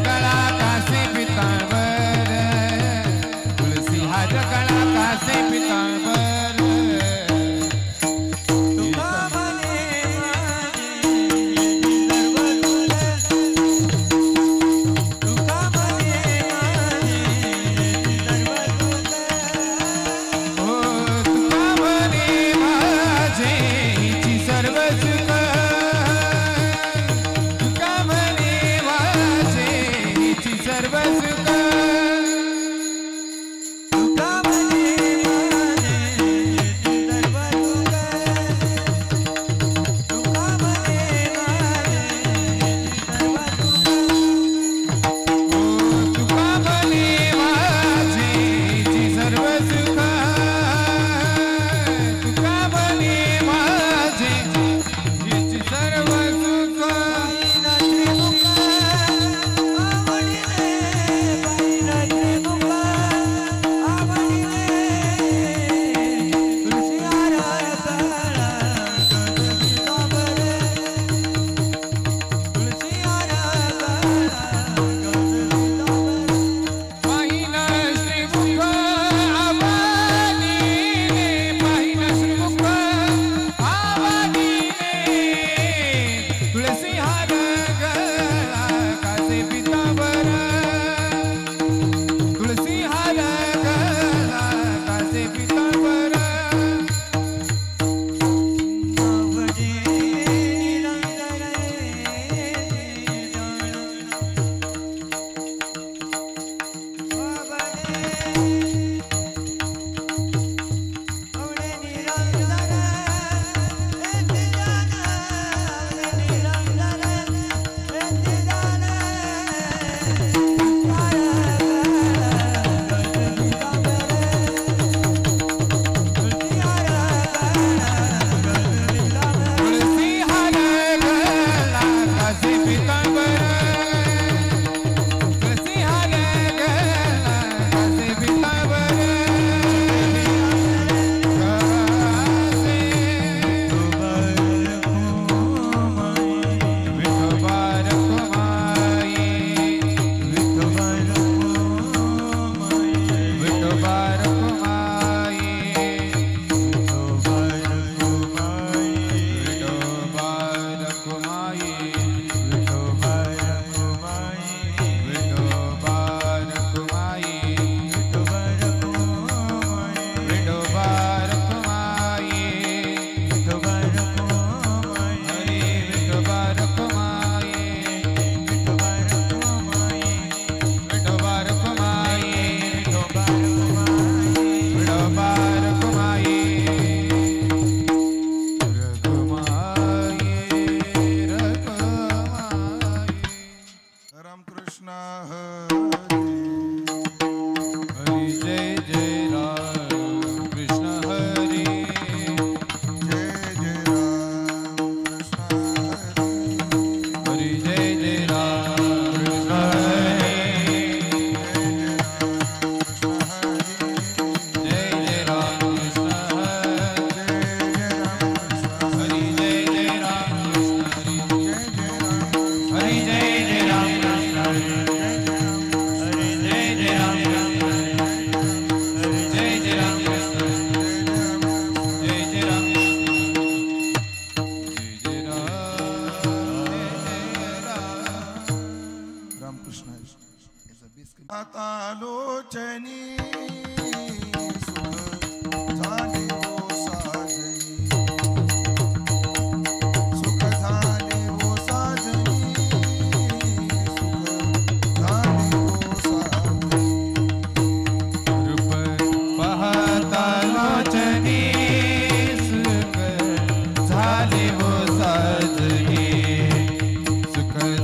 गळा कासे पितांबर तुळसी हार गळा कासे पितांबर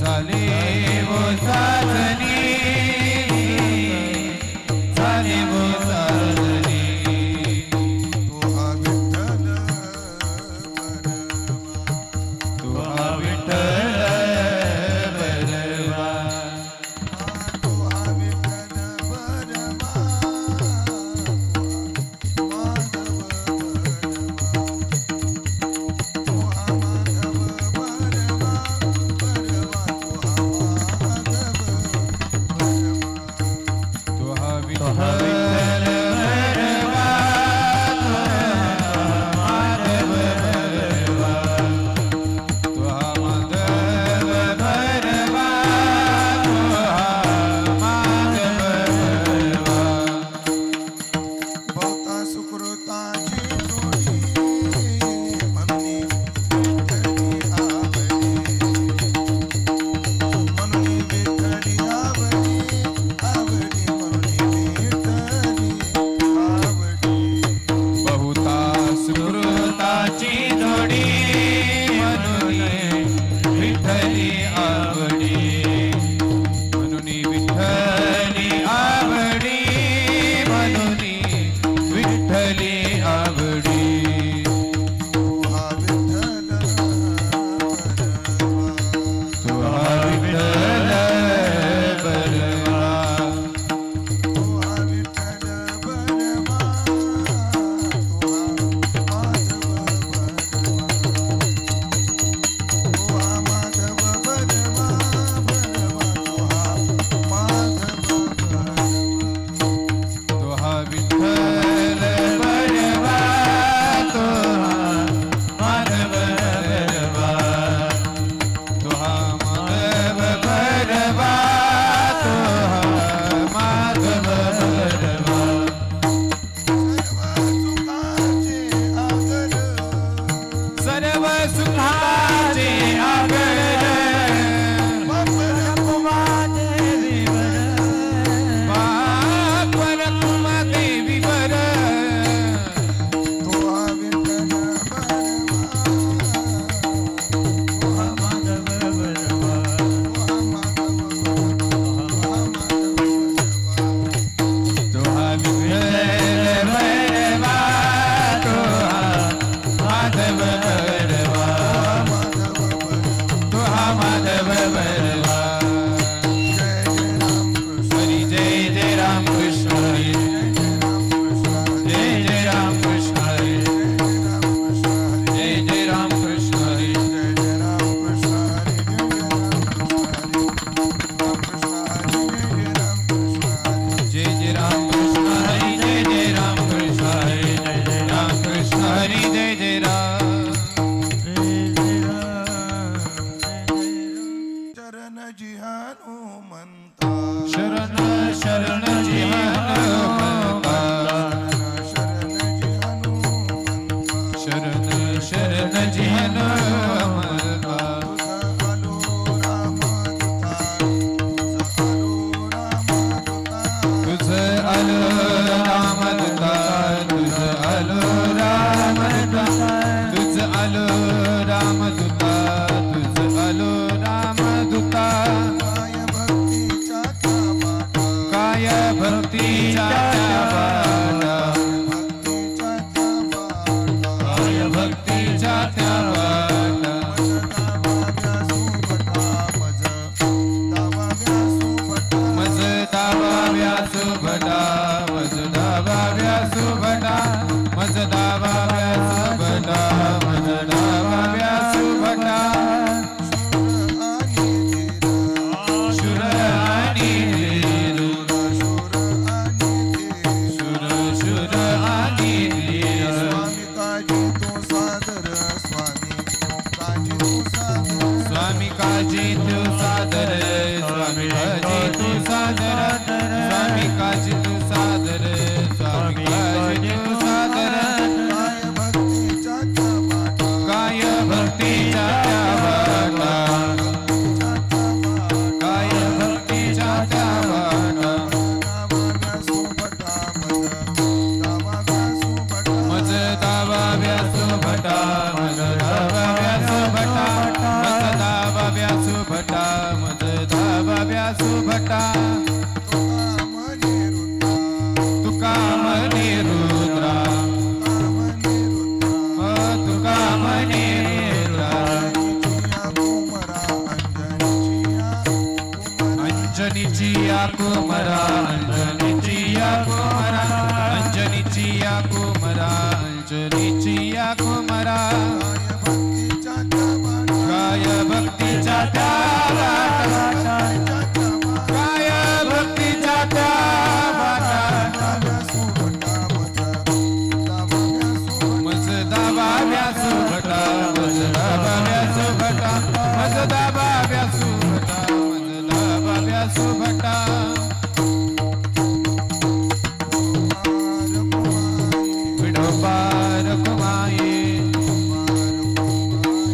झाले वो साजनी जी हनुमंता शरण शरण जी हनुमंता शरण शरण जी हनुमंता तुझ आलो रामदूता तुझ आलो रामदूता तुझ आलो रामदूता तुझ आलो रामदूता काय भक्तीच्या बाटा काय भक्तीच्या त्या बाटा मज दाबाव्या सुभटा मज दाबाव्या सुभटा मज दाबाव्या सुभटा मज दाबाव्या सुभटा शुर आणि शुर शुर आणि स्वामी काजी तू सादर स्वामी काजी तू सादर स्वामी काजी तू सादर स्वामी काजी तू सादर काय भक्तीच्या त्या बाटा काय भक्तीच्या त्या बाटा मज दाबाव्या सुभटा मज दाबाव्या सुभटा मज दाबाव्या सुभटा मज दाबाव्या सुभटा तुका मनी रुद्रा तुका मनी रुद्रा अंजनीची या कुमरा अंजनीची या कुमरा अंजनीची या कुमरा अंजनीची या कुमरा काय भक्तीच्या त्या बाटा काय भक्तीच्या त्या बाटा मज दाबाव्या सुभटा मज दाबाव्या सुभटा मज दाबाव्या सुभटा मज दाबाव्या सुभटा विडोबार कुमाई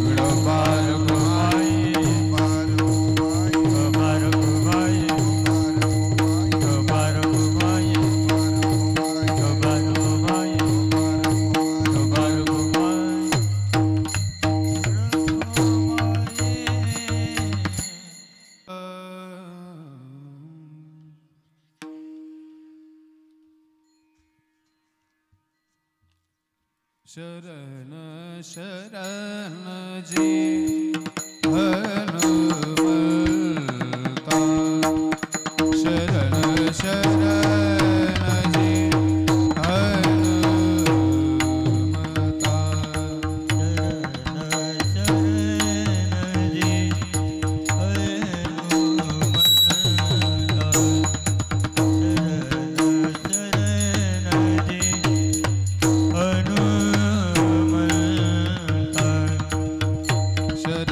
विडोबार कुमाई शरण शरण जी हनुमंता शरण शरण जी हनुमंता शरण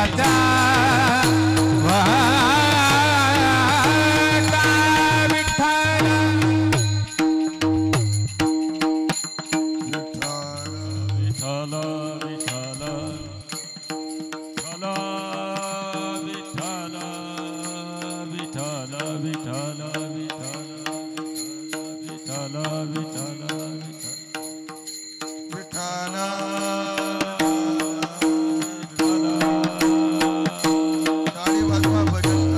देवाचा वाटा विठ्ठल विठ्ठल विठ्ठल विठ्ठल विठ्ठल विठ्ठल विठ्ठल विठ्ठल विठ्ठल टाळी वाजवा भजन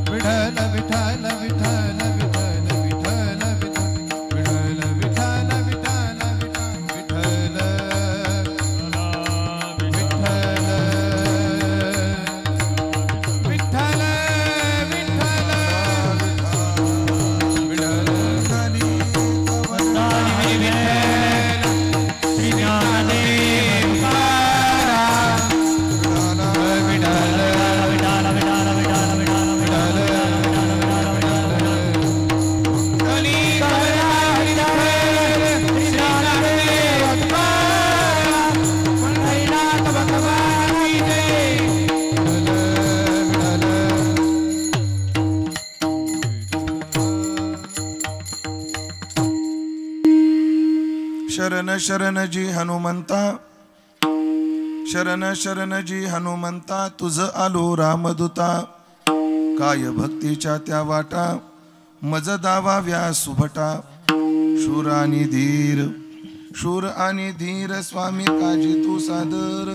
करा विठ्ठल विठ्ठल विठ्ठल विठ्ठल विठ्ठल विठ्ठल शरण शरण जी हनुमंता शरण शरण जी हनुमंता तुझ आलो रामदूता काय भक्तीच्या त्या वाटा मज दावा व्यासुभटा शूर आणि धीर स्वामी काजी तू सादर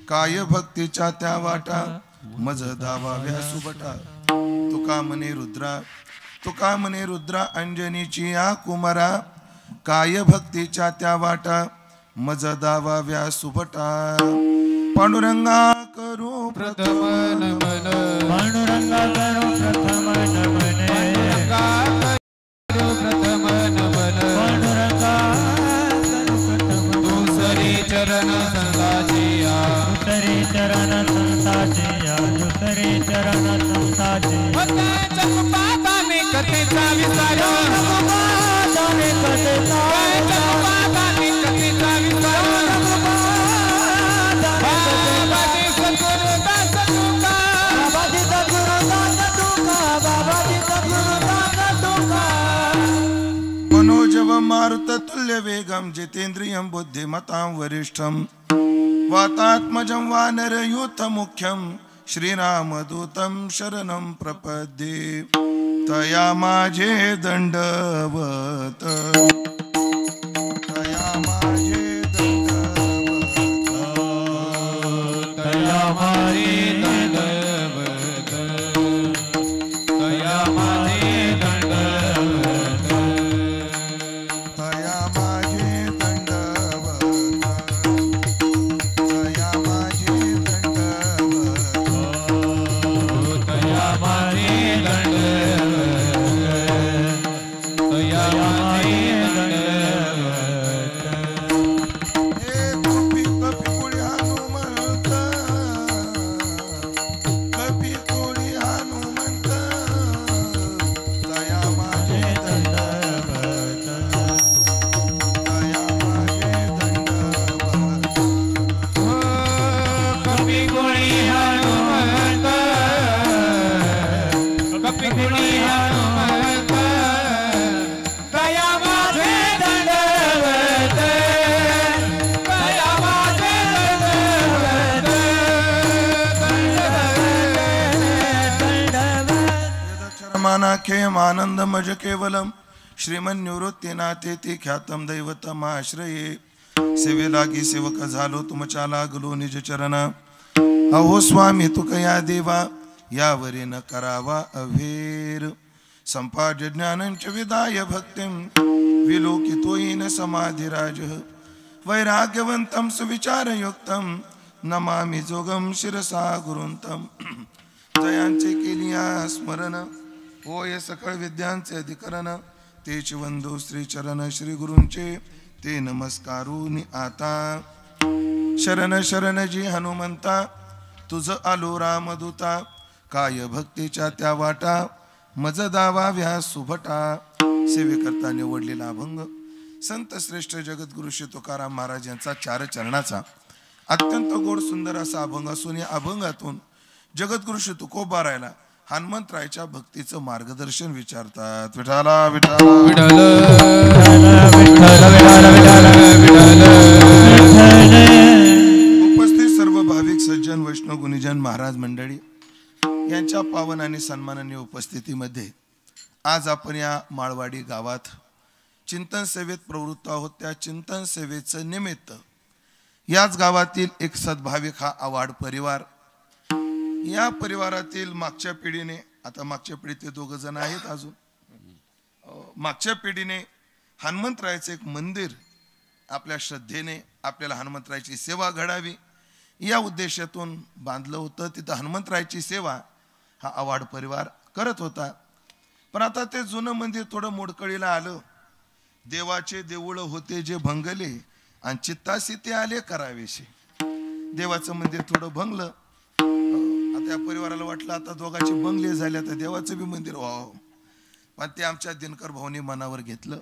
काय भक्तीच्या त्या वाटा मज दावा व्यासुभटा तुका म्हणे रुद्रा अंजनीची या कुमारा काय भक्तीच्या त्या वाटा मज दावा व्यासुभटा पांडुरंगा करू प्रथम नमन पांडुरंगा करो प्रथम नमन प्रथम नमन पांडुरंगा करो प्रथम दुसरी चरण संताजिया दुसरे चरण संताजिया दुसरे चरण संताजिया चकुपादाने कथेचा विस्तार चकुपादाने कथेचा चकुपादाने कथेचा विस्तार बाबाजी सद्गुरुदास तुका बाबाजी सद्गुरुदास तुका बाबाजी सद्गुरुदास तुका मनोजव मारुत तुल्य वेगम जितेंद्रियं बुद्धिमतां वरिष्ठं वातात्मजं वानरयूथ मुख्यं श्रीरामदूतं शरणं प्रपद्ये तया माझे दंडवत तया माझे दंडवत तया मारे दंडवत तया मारे दंडवत तया माझे दंडवत तया माझे दंडवत तया मारे दंडवत तया मारे दंडवत हे कपी कोळी हनुमंत कपी कोळी हनुमंत तया माझे दंडवत तया माझे दंडवत कपी कोणी हनुमंत कपी कोणी हनुमंत तया माझे दंडवत तया माझे यदक्षरमानाख्येयम् आनन्दमज केवलम् श्रीमन्निवृत्तीनाथेति ख्यातं दैवतमाश्रये सेवे लागी सेवक झालो तुमच्या लागलो निज चरण अहो स्वामी तुकया देवा यावरी न करावा अभेर संपाद्य ज्ञानंच विदाय भक्तिं विलोकितोयेन समाधिराज वैराग्यवन्तं सुविचारयुक्तं नमामि जोगं शिरसा गुरुंतं जयांचे केलिया स्मरण होय सकळ विद्यांचे अधिकरण तेच वंदो श्री चरण श्री गुरूंचे ते नमस्कारूनि आता शरण शरण जी हनुमंता तुझ आलो रामदूता काय भक्तीच्या त्या वाटा मज दावाव्या सुभटा सेवेकरता निवडलेला अभंग संत श्रेष्ठ जगद्गुरु श्री तुकाराम महाराज यांचा 4 चरणाचा अत्यंत गोड सुंदर असा अभंग असून या अभंगातून जगद्गुरु श्री तुकोबारायला हनुमंतरायच्या भक्तीचं मार्गदर्शन विचारतात. विठाला विठाला विठ्ठल विठ्ठल विठ्ठल उपस्थित सर्व भाविक सज्जन वैष्णव गुणीजन महाराज मंडळी यांच्या पावन आणि सन्माननीय उपस्थितीमध्ये आज आपण या माळवाडी गावात चिंतन सेवेत प्रवृत्त आहोत. त्या चिंतन सेवेचं निमित्त याच गावातील एक सद्भाविक हा आवाड परिवार, या परिवारातील मागच्या पिढीने, आता मागच्या पिढीत ते 2 जण आहेत अजून, मागच्या पिढीने हनुमंतरायाचं एक मंदिर आपल्या श्रद्धेने आपल्याला हनुमंतरायाची सेवा घडावी या उद्देशातून बांधलं होतं. तिथं हनुमंतरायाची सेवा हा आवाड परिवार करत होता. पण आता ते जुनं मंदिर थोडं मोडकळीला आलं. देवाचे देऊळ होते जे भंगले आणि चित्तासी ते आले करावेशे. देवाचं मंदिर थोडं भंगलं. आता या परिवाराला वाटलं आता दोघांचे बंगले झाले, आता देवाचं बी मंदिर व्हावं. पण ते आमच्या दिनकर भाऊनी मनावर घेतलं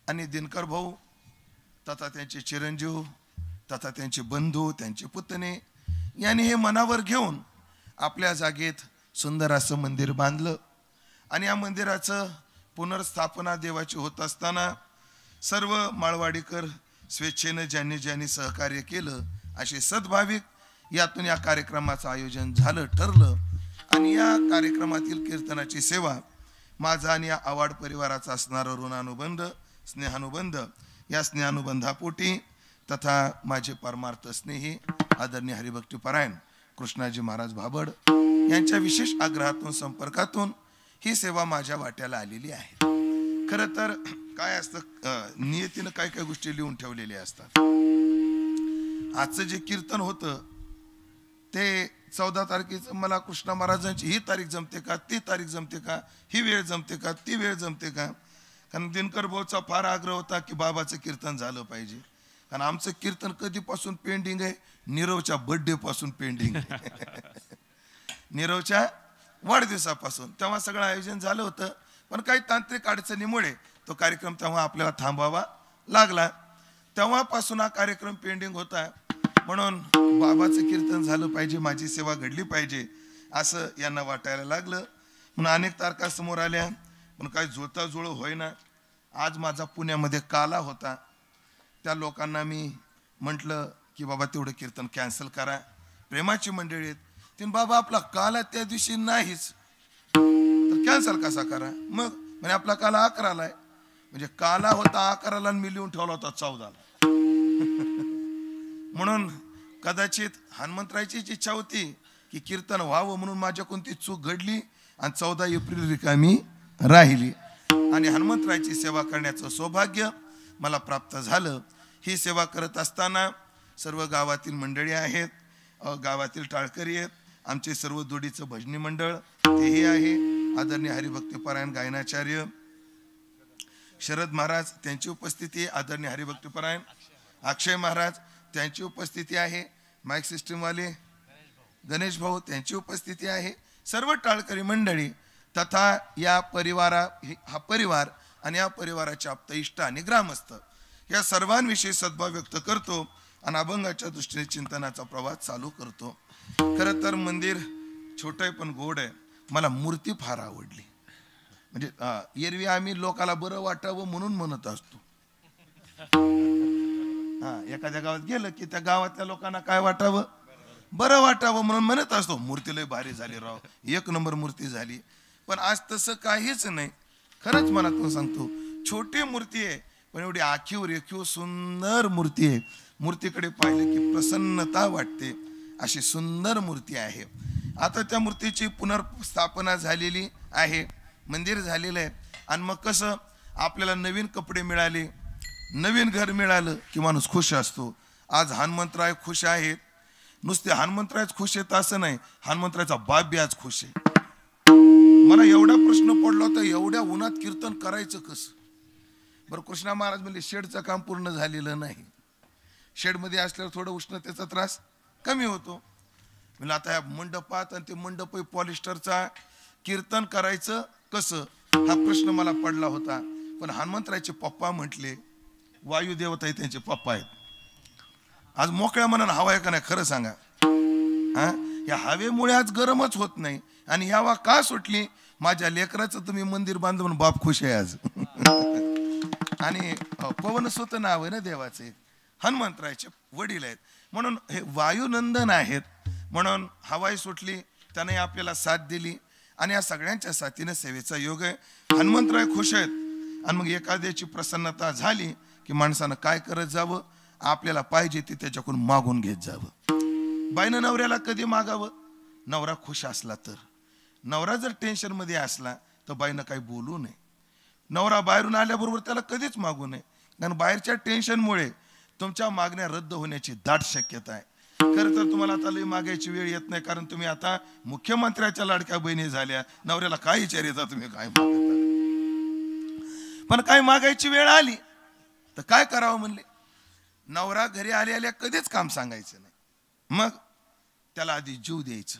आणि दिनकर भाऊ तथा त्यांचे चिरंजीव तथा त्यांचे बंधू, त्यांचे पुतणे यांनी हे मनावर घेऊन आपल्या जागेत सुंदर असं मंदिर बांधलं. आणि या मंदिराचं पुनर्स्थापना देवाची होत असताना सर्व माळवाडीकर स्वेच्छेनं ज्यांनी ज्यांनी सहकार्य केलं असे सद्भाविक यातून या कार्यक्रमाचं आयोजन झालं ठरलं. आणि या कार्यक्रमातील कीर्तनाची सेवा माझा आणि या आवाड परिवाराचा असणारा ऋणानुबंध स्नेहानुबंध, या स्नेहानुबंधापोटी तथा माझे परमार्थ स्नेही आदरणीय हरिभक्तीपरायण कृष्णाजी महाराज भाबड यांच्या विशेष आग्रहातून संपर्कातून ही सेवा माझ्या वाट्याला आलेली आहे. खरं तर काय असतं, नियतीनं काय काय गोष्टी लिहून ठेवलेल्या असतात. आजचं जे कीर्तन होतं ते 14 तारखेचं मला कृष्णा महाराजांची ही तारीख जमते का, ती तारीख जमते का, ही वेळ जमते का, ती वेळ जमते का. कारण दिनकर भाऊचा फार आग्रह होता की बाबाचं कीर्तन झालं पाहिजे. कारण आमचं कीर्तन कधीपासून पेंडिंग आहे, नीरवच्या बर्थडे पासून पेंडिंग नीरवच्या वाढदिवसापासून. तेव्हा सगळं आयोजन झालं होतं. पण काही तांत्रिक अडचणीमुळे तो कार्यक्रम तेव्हा आपल्याला थांबावा लागला. तेव्हापासून हा कार्यक्रम पेंडिंग होता. म्हणून बाबाचं कीर्तन झालं पाहिजे, माझी सेवा घडली पाहिजे असं यांना वाटायला लागलं. म्हणून अनेक तारखा समोर आल्या पण काही जुळताजुळं होईना. आज माझा पुण्यामध्ये काला होता. त्या लोकांना मी म्हटलं की बाबा तेवढं कीर्तन कॅन्सल करा, प्रेमाची मंडळी आहेत. तीन बाबा आपला काला त्या दिवशी नाहीच तर कॅन्सल कसा करा. मग म्हणजे आपला काला 11ला आहे, म्हणजे काला होता 11ला आणि मी लिहून ठेवला होता 14ला. म्हणून कदाचित हनुमंतरायचीच इच्छा होती की कीर्तन व्हावं, म्हणून माझ्याकडून ती चूक घडली आणि 14 एप्रिल रिकामी राहिली. आणि हनुमंतरायची सेवा करण्याचं सौभाग्य मला प्राप्त झालं. ही सेवा करत असताना सर्व गावातील मंडळी आहेत, गावातील टाळकरी आहेत, आमचे सर्व दुडीचं भजनी मंडळ तेही आहे. आदरणीय हरिभक्तीपरायण गायनाचार्य शरद महाराज त्यांची उपस्थिती, आदरणीय हरिभक्तीपरायण अक्षय महाराज त्यांची उपस्थिती आहे. माईक सिस्टीमवाले गणेश भाऊ त्यांची उपस्थिती आहे. सर्व टाळकरी मंडळी तथा या हा परिवार आणि या परिवाराचे आप्त इष्ट आणि ग्रामस्थ या सर्वांविषयी सद्भाव व्यक्त करतो आणि अभंगाच्या दृष्टीने चिंतनाचा प्रवास चालू करतो. खरं तर मंदिर छोटं आहे पण गोड आहे. मला मूर्ती फार आवडली. म्हणजे एरवी आम्ही लोकाला बरं वाटावं म्हणून म्हणत असतो. एखाद्या गावात गेलं की त्या गावातल्या लोकांना काय वाटावं, बरं वाटावं म्हणून म्हणत असतो मूर्ती लय भारी झाली राव, 1 नंबर मूर्ती झाली. पण आज तसं काहीच नाही. खरंच मनातून सांगतो, छोटी मूर्ती आहे पण एवढी आखीव रेखीव सुंदर मूर्ती आहे. मूर्तीकडे पाहिलं की प्रसन्नता वाटते, अशी सुंदर मूर्ती आहे. आता त्या मूर्तीची पुनर्स्थापना झालेली आहे, मंदिर झालेलं आहे. आणि मग कसं आपल्याला नवीन कपडे मिळाले, नवीन घर मिळालं की माणूस खुश असतो. आज हनुमंतराय खुश आहेत. नुसते हनुमंतरायच खुश आहेत असं नाही, हनुमंतरायचा बाप बी आज खुश आहे. मला एवढा प्रश्न पडला होता, एवढ्या उन्हात कीर्तन करायचं कसं. बरं कृष्णा महाराज म्हणले शेडचं काम पूर्ण झालेलं नाही, शेडमध्ये असल्यावर थोडं उष्णतेचा त्रास कमी होतो. म्हणजे आता या मंडपात आणि ते मंडप पॉलिस्टरचा कीर्तन करायचं कसं हा प्रश्न मला पडला होता. पण हनुमंतरायचे पप्पा म्हटले, वायुदेवता त्यांचे पप्पा आहेत, आज मोकळ्या मनानं हवा आहे का नाही खरं सांगा. हा, या हवेमुळे आज गरमच होत नाही. आणि ह्या का सुटली, माझ्या लेकराचं तुम्ही मंदिर बांधून बाप खुश आहे आज. आणि पवनसुत नाव आहे ना देवाचे, हनुमंतरायचे वडील आहेत म्हणून हे वायुनंदन आहेत. म्हणून हवाई सुटली, त्याने आपल्याला साथ दिली आणि या सगळ्यांच्या साथीने सेवेचा योग आहे. हनुमंतराय खुश आहेत. आणि मग एखाद्याची प्रसन्नता झाली की माणसानं काय करत जावं, आपल्याला पाहिजे ते त्याच्याकडून मागून घेत जावं. बाईनं नवऱ्याला कधी मागावं, नवरा खुश असला तर. नवरा जर टेन्शन मध्ये असला तर बाईनं काही बोलू नये. नवरा बाहेरून आल्याबरोबर त्याला कधीच मागू नये, कारण बाहेरच्या टेन्शनमुळे तुमच्या मागण्या रद्द होण्याची दाट शक्यता आहे. खरं तर तुम्हाला आता लई मागायची वेळ येत नाही, कारण तुम्ही आता मुख्यमंत्र्याच्या लाडक्या बहिणी झाल्या. नवऱ्याला काय विचार येतात तुम्ही काय मागता. पण काय मागायची वेळ आली तर काय करावं म्हणले, नवरा घरी आल्या कधीच काम सांगायचं नाही. मग त्याला आधी जीव द्यायचं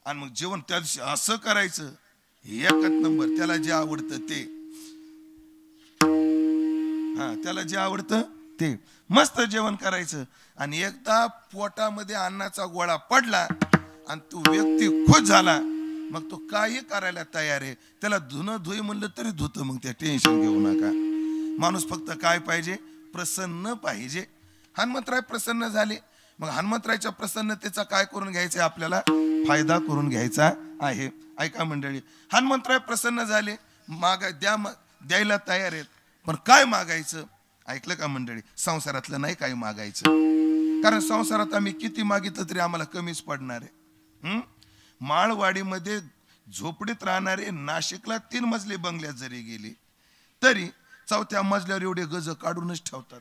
आणि मग जेवण त्या दिवशी असं करायचं एकच नंबर. त्याला जे आवडतं ते, त्याला जे आवडतं ते मस्त जेवण करायचं. आणि एकदा पोटामध्ये अन्नाचा गोळा पडला आणि तो व्यक्ती खुश झाला, मग तो काही करायला तयार आहे. त्याला धुणं धुई म्हणलं तरी धुतं. मग त्या टेन्शन घेऊ नका. माणूस फक्त काय पाहिजे, प्रसन्न पाहिजे. हनुमंतराय प्रसन्न झाले. मग हनुमंतरायच्या प्रसन्नतेचा काय करून घ्यायचा, आपल्याला फायदा करून घ्यायचा आहे. ऐका मंडळी, हनुमंतराय प्रसन्न झाले, द्यायला तयार आहेत. पण काय मागायचं, ऐकलं का मंडळी, संसारातलं नाही काही मागायचं. कारण संसारात आम्ही किती मागितलं तरी आम्हाला कमीच पडणार आहे. माळवाडीमध्ये झोपडीत राहणारे नाशिकला 3 मजली बंगल्यात जरी गेले तरी 4थ्या मजल्यावर एवढे गज काढूनच ठेवतात.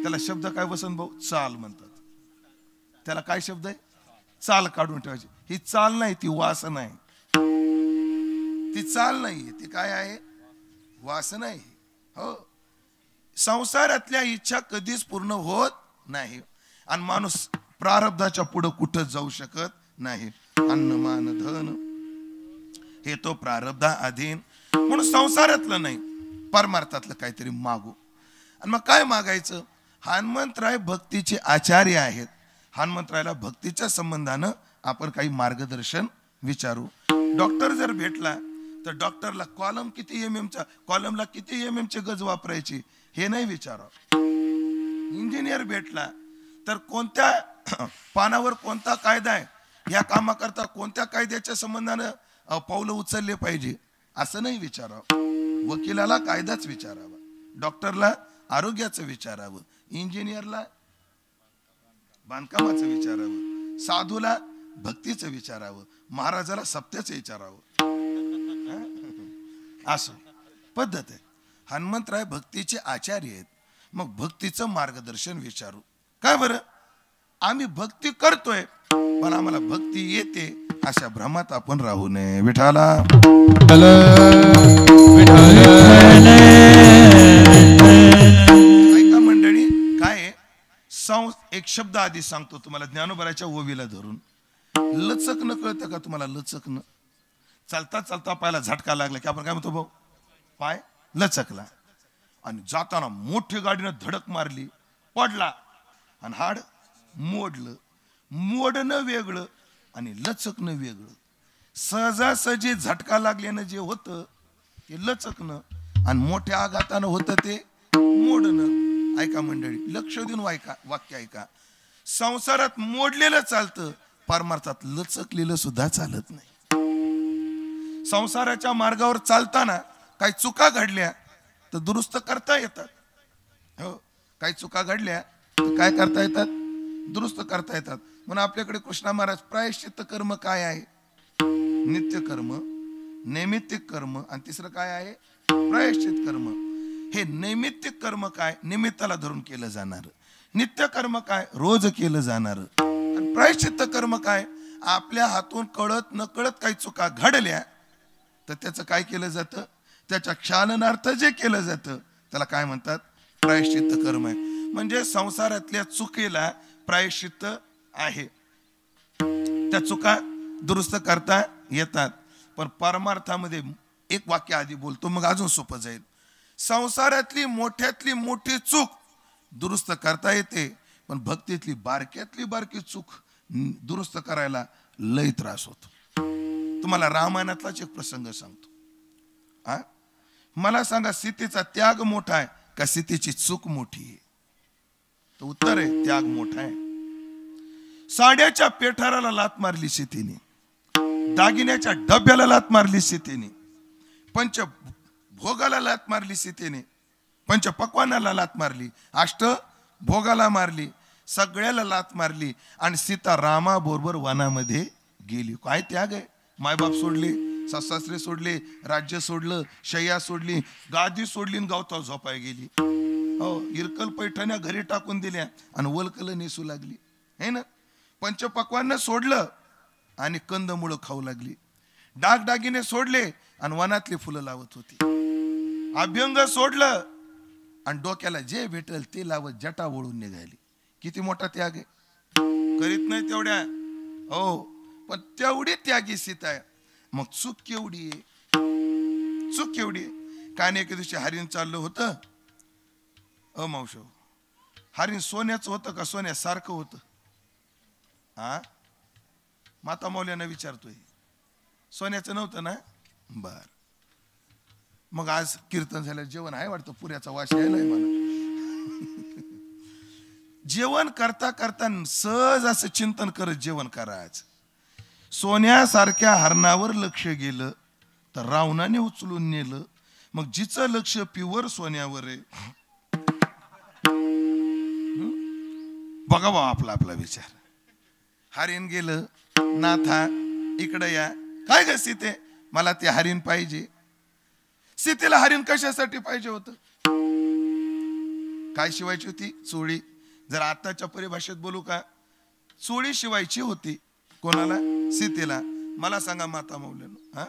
त्याला शब्द काय वसंत भाऊ, चाल म्हणतात. त्याला काय शब्द आहे, चाल काढून ठेवायची. ही चाल नाही, ती वासना आहे. ती चाल नाही, ती काय आहे, वासना आहे. हो, संसारातल्या इच्छा कधीच पूर्ण होत नाही आणि माणूस प्रारब्धाच्या पुढे कुठं जाऊ शकत नाही. अन्न मान धन हे तो प्रारब्धा अधीन. म्हणून संसारातलं नाही, परमार्थातलं काहीतरी मागू. आणि मग काय मागायचं, हनुमंतराय भक्तीचे आचार्य आहेत. हनुमंतरायला भक्तीच्या संबंधानं आपण काही मार्गदर्शन विचारू. डॉक्टर जर भेटला तर डॉक्टरला कॉलमला किती MM चे गज वापरायचे हे नाही विचारावं. इंजिनियर भेटला तर कोणत्या पानावर कोणता कायदा आहे, या कामाकरता कोणत्या कायद्याच्या संबंधानं पावलं उचलले पाहिजे असं नाही विचारावं. वकिलाला कायदाच विचारावा, डॉक्टरला आरोग्याचं विचारावं, इंजिनियरला बांधकामाचं विचारावं, साधूला भक्तीचं विचारावं, महाराजाला सत्याचं विचारावं. असं पद्धत आहे. हनुमंतराय भक्तीचे आचार्य आहेत. मग भक्तीचं मार्गदर्शन विचारू. काय बरं, आम्ही भक्ती करतोय पण आम्हाला भक्ती येते अशा भ्रमात आपण राहू नये. विठाला ऐका मंडळी, काय एक शब्द आधी सांगतो तुम्हाला, ज्ञानोबराच्या ओवीला धरून. लचक न कळतं का तुम्हाला, लचक न. चालता चालता पायाला झटका लागला की आपण काय म्हणतो, भाऊ पाय लचकला. आणि जाताना मोठी गाडीनं धडक मारली, पडला आणि हाड मोडलं. मोडणं वेगळं आणि लचकणं वेगळं. सहजासहजी झटका लागल्यानं जे होतं ते लचकणं आणि मोठ्या आघातानं होतं ते मोडणं. ऐका मंडळी, लक्ष देऊन वाक्य ऐका. संसारात मोडलेलं चालतं, परमार्थात लचकलेलं सुद्धा चालत नाही. संसाराच्या मार्गावर चालताना काही चुका घडल्या तर दुरुस्त करता येतात. हो, काही चुका घडल्या तर काय करता येतात, दुरुस्त करता येतात. म्हणून आपल्याकडे कृष्णा महाराज प्रायश्चित्त कर्म काय आहे, नित्य कर्म, नैमित्तिक कर्म आणि तिसरं काय आहे, प्रायश्चित कर्म. हे नैमित्तिक कर्म काय, निमित्ताला धरून केलं जाणार. नित्य कर्म काय, रोज केलं जाणार. आणि प्रायश्चित्त कर्म काय, आपल्या हातून कळत न कळत काही चुका घडल्या तर त्याचं काय केलं जातं, त्याच्या क्षालनार्थ जे केलं जातं त्याला काय म्हणतात, प्रायश्चित्त कर्म आहे. म्हणजे संसारातल्या चुकीला प्रायश्चित्त आहे. त्या चुका दुरुस्त करता येतात. पण परमार्थामध्ये एक वाक्य आधी बोलतो, मग अजून सोपं जाईल. संसारातली मोठ्यातली मोठी चूक दुरुस्त करता येते, पण भक्तीतली बारक्यातली बारकी चूक दुरुस्त करायला लय त्रास होतो. तुम्हाला रामायणातलाच एक प्रसंग सांगतो. मला सांगा, सीतेचा त्याग मोठा आहे का सीतेची चूक मोठी आहे? तर उत्तर आहे त्याग मोठा आहे. साड्याच्या पेठाराला लात मारली सीतेने, दागिन्याच्या डब्याला लात मारली सीतेने, पंच भोगाला लात मारली सीतेने, पंच पक्वानाला लात मारली, अष्ट भोगाला मारली, सगळ्याला लात मारली आणि सीता रामाबरोबर वनामध्ये गेली. काय त्याग आहे? मायबाप सोडले, सासरे सोडले, राज्य सोडलं, शय्या सोडली, गादी सोडली आणि गावता झोपाय गेली. हो, इरकल पैठण्या घरी टाकून दिल्या आणि वलकल नेसू लागली है ना. पंचपक्वान्न सोडलं आणि कंदमुळं खाऊ लागली. डागदागिने सोडले आणि वनातली फुलं लावत होती. अभ्यंग सोडलं आणि डोक्याला जे भेटल ते लावत जटा वळून निघाली. किती मोठा त्याग आहे. करीत नाही तेवढ्या, हो, पण तेवढी त्यागी सीता आहे. मग चूक केवढी आहे, चूक केवढी आहे. काय नाही, एके दिवशी हरिण चाललं होतं. मावशो, हरिण सोन्याचं होतं का सोन्यासारखं होतं? माता मौल्यानं विचारतोय. सोन्याचं नव्हतं ना? बर. मग आज कीर्तन झालं, जेवण आहे वाटतं, पुऱ्याचा वास यायलाय मला. जेवण करता करता सहज असं चिंतन करत जेवण करा. आज सोन्यासारख्या हरणावर लक्ष गेलं तर रावणाने उचलून नेलं. मग जिचं लक्ष प्युअर सोन्यावर आहे, बघा बा आपला आपला विचार. हरिण गेलं, नाथा इकडे या. काय ग सीते, मला ते हरिण पाहिजे. सीतेला हरिण कशासाठी पाहिजे होतं? काय शिवायची होती? चोळी. जर आताच्या परिभाषेत बोलू का, चोळी शिवायची होती. कोणाला? सीतेला. मला सांगा माता मौल्यानो,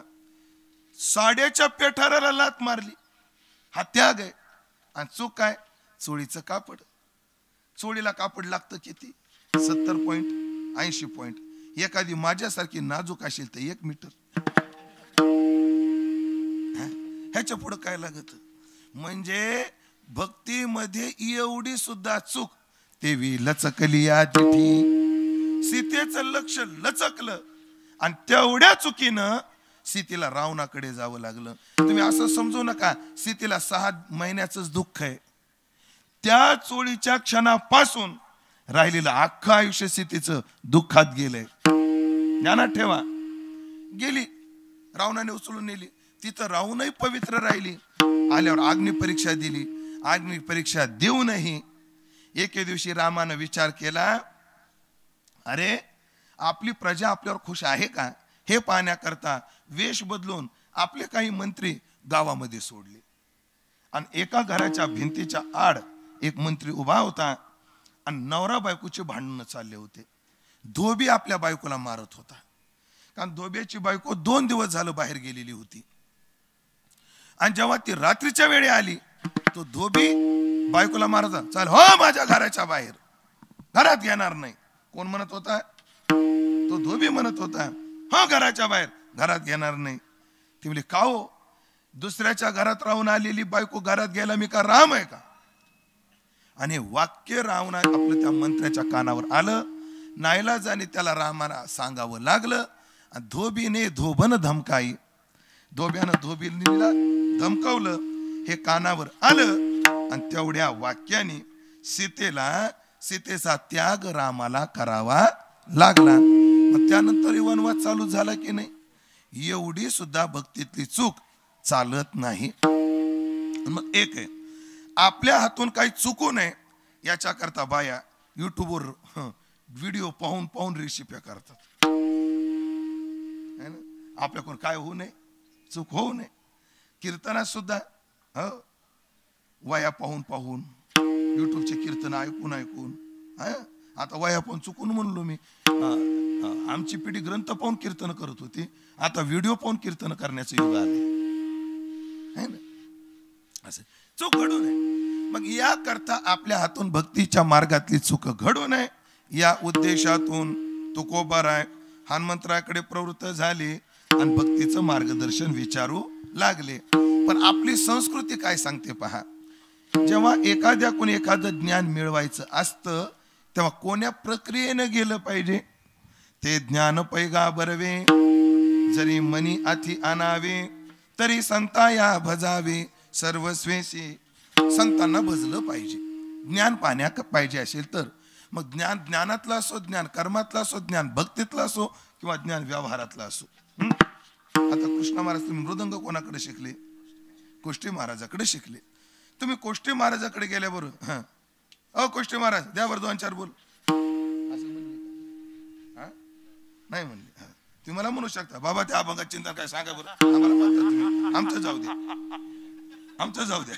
साड्याच्या पेठाराला लात मारली, हा त्याग आहे. आणि चूक काय? चोळीचं कापड. चोळीला कापड लागतं किती? 70 पॉइंट, 80 पॉइंट. एखादी माझ्यासारखी नाजूक असेल तर 1 मीटर. ह्याच्या पुढे काय लागत? म्हणजे भक्तीमध्ये एवढी सुद्धा चूक. तेवी लचकली या तिठी. सीतेचं लक्ष लचकलं आणि तेवढ्या चुकीनं सीतेला रावणाकडे जावं लागलं. तुम्ही असं समजू नका सीतेला 6 महिन्याचंच दुःख आहे. त्या चोळीच्या क्षणापासून राहिलेलं अख्खं आयुष्य सीतेचं दुःखात गेलंय. ध्यानात ठेवा. गेली, रावणाने उचलून नेली. तिथं राहूनही पवित्र राहिली. आल्यावर अग्निपरीक्षा दिली. अग्निपरीक्षा देऊनही एके दिवशी रामानं विचार केला, अरे आपली प्रजा आपल्यावर खुश आहे का, हे पाहण्याकरता वेश बदलून आपले काही मंत्री गावामध्ये सोडले. आणि एका घराच्या भिंतीच्या आड एक मंत्री उभा होता आणि नवरा बायकोचे भांडण चालले होते. धोबी आपल्या बायकोला मारत होता. कारण धोब्याची बायको 2 दिवस झालं बाहेर गेलेली होती. आणि जेव्हा ती रात्रीच्या वेळी आली, तो धोबी बायकोला मारत, चल हो माझ्या घराच्या बाहेर, घरात घेणार नाही. कोण म्हणत होता? तो धोबी म्हणत होता, हो घराच्या बाहेर, घरात घेणार नाही. ती म्हणली, का हो, दुसऱ्याच्या घरात राहून आलेली बायको घरात गेला मी का राम आहे का? आणि वाक्य रावणा आपलं त्या मंत्र्याच्या कानावर आलं. नाईलाजाने त्याला रामाला सांगावं लागलं. आणि धोबीने धोबन धमकाई, धोब्यानं धोबीला धमकावलं. हे कानावर आलं आणि तेवढ्या वाक्याने सीतेचा त्याग रामाला करावा लागला. मग त्यानंतर वनवास चालू झाला की नाही? एवढी सुद्धा भक्तीतली चूक चालत नाही. मग एक आहे, आपल्या हातून काही चुकू नये याच्याकरता बाया युट्यूबवर व्हिडिओ पाहून पाहून रेसिप्या करतात. आपल्याकडून काय होऊ नये, चूक होऊ नये. कीर्तनात सुद्धा वया पाहून पाहून, युट्यूबचे कीर्तन ऐकून ऐकून. आता वया पाहून चुकून म्हणलो मी. आमची पिढी ग्रंथ पाहून कीर्तन करत होती, आता व्हिडिओ पाहून कीर्तन करण्याचं युग आले. असं चूक घडू नये. मग या करता आपल्या हातून भक्तीच्या मार्गातली चूक घडू नये या उद्देशातून तुकोबाराय हनुमंतराकडे प्रवृत्त झाले आणि भक्तीचं मार्गदर्शन विचारू लागले. पण आपली संस्कृती काय सांगते पहा, जेव्हा एखाद्याकडून एखादं ज्ञान मिळवायचं असतं तेव्हा कोण्या प्रक्रियेनं गेलं पाहिजे. ते ज्ञान पैगा बरवे जरी मनी अति आणावे तरी संताया भजावे सर्वस्वेशी. संतांना भजलं पाहिजे, ज्ञान पाहण्या पाहिजे असेल तर. मग ज्ञानातलं असो, ज्ञान कर्मातलं असो, ज्ञान भक्तीतलं असो किंवा ज्ञान व्यवहारातलं असो. आता कृष्ण महाराज तुम्ही मृदंग कोणाकडे शिकले? कोष्टी महाराजाकडे शिकले. तुम्ही कोष्टी महाराजाकडे गेल्याबरोबर कोष्टी महाराज द्या बरं 2-4 बोल असं म्हणले? नाही म्हणले. तुम्ही मला म्हणू शकता बाबा त्या अभंगात चिंतन काय सांगा बरं, आम्हाला म्हणता तुम्ही, आमचं जाऊ द्या, आमचं जाऊ द्या.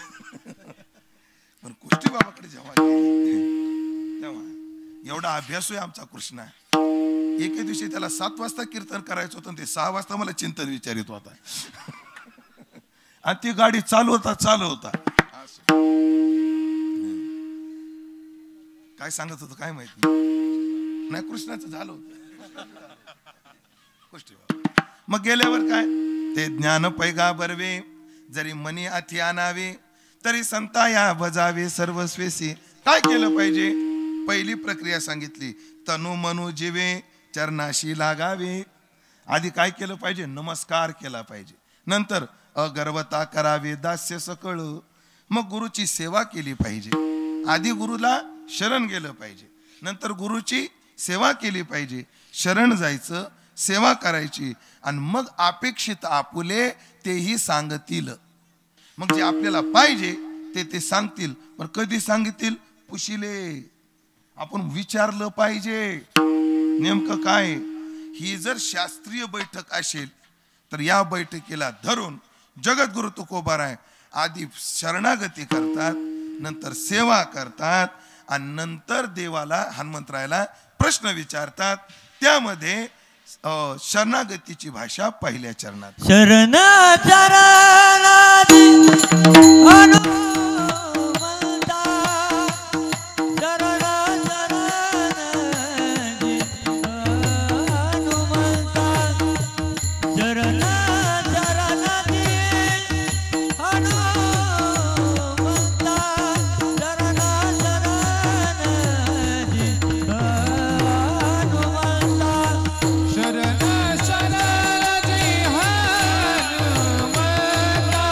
पण कोष्टी बाबाकडे जेव्हा तेव्हा एवढा अभ्यास आहे आमचा कृष्ण. एके दिवशी त्याला 7 वाजता कीर्तन करायचं होतं, ते 6 वाजता मला चिंतन विचारित होता. आणि ती गाडी चालू होता. काय सांगत होतं काय माहिती नाही, कृष्णाचं झालं होतं. गोष्टी मग गेल्यावर काय, ते ज्ञान पैगा बरवे जरी मनी अति आणावे तरी संता या भजावे सर्वस्वेसी. काय केलं पाहिजे? पहिली प्रक्रिया सांगितली, तनु मनु जीवे चरणाशी लागावे. आधी काय केलं पाहिजे? नमस्कार केला पाहिजे. नंतर अगर्वता करावे दास्य सकळ. मग गुरुची सेवा केली पाहिजे. आधी गुरुला शरण गेलं पाहिजे, नंतर गुरुची सेवा केली पाहिजे. शरण जायचं, सेवा करायची, आणि मग अपेक्षित आपुले तेही सांगतील. मग जे आपल्याला पाहिजे ते सांगतील. पण कधी सांगतील? पुशिले आपण विचारलं पाहिजे नेमकं काय. ही जर शास्त्रीय बैठक असेल तर या बैठकीला धरून जगद्गुरु तुकोबाराय आधी शरणागती करतात, नंतर सेवा करतात, आणि नंतर देवाला हनुमंतरायाला प्रश्न विचारतात. त्यामध्ये शरणागतीची भाषा पहिल्या चरणात. शरण चरणाची हनुमंता, शरण चरणाची हनुमंता, शरण चरणाची हनुमंता, शरण चरणाची हनुमंता. शरण शरणाची हनुमंता,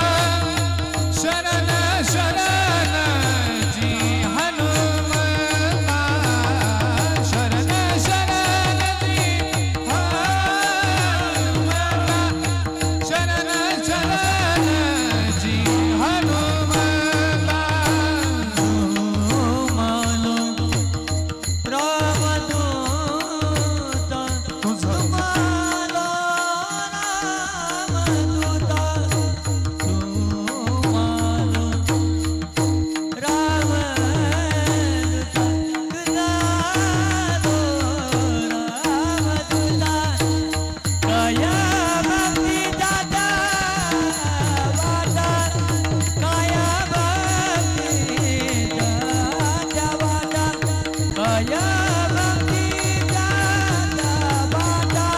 शरण शरणाची हनुमंता, शरण शरणाची हनुमंता, शरण शरणाची हनुमंता. मानो रामदूता, तुम्हाला रामदूता, तुम्हाला रामदूता, तुझा तो रामदूता. काया भक्तीचा वाटा, काया भक्तीचा वाटा, काया भक्तीचा वाटा,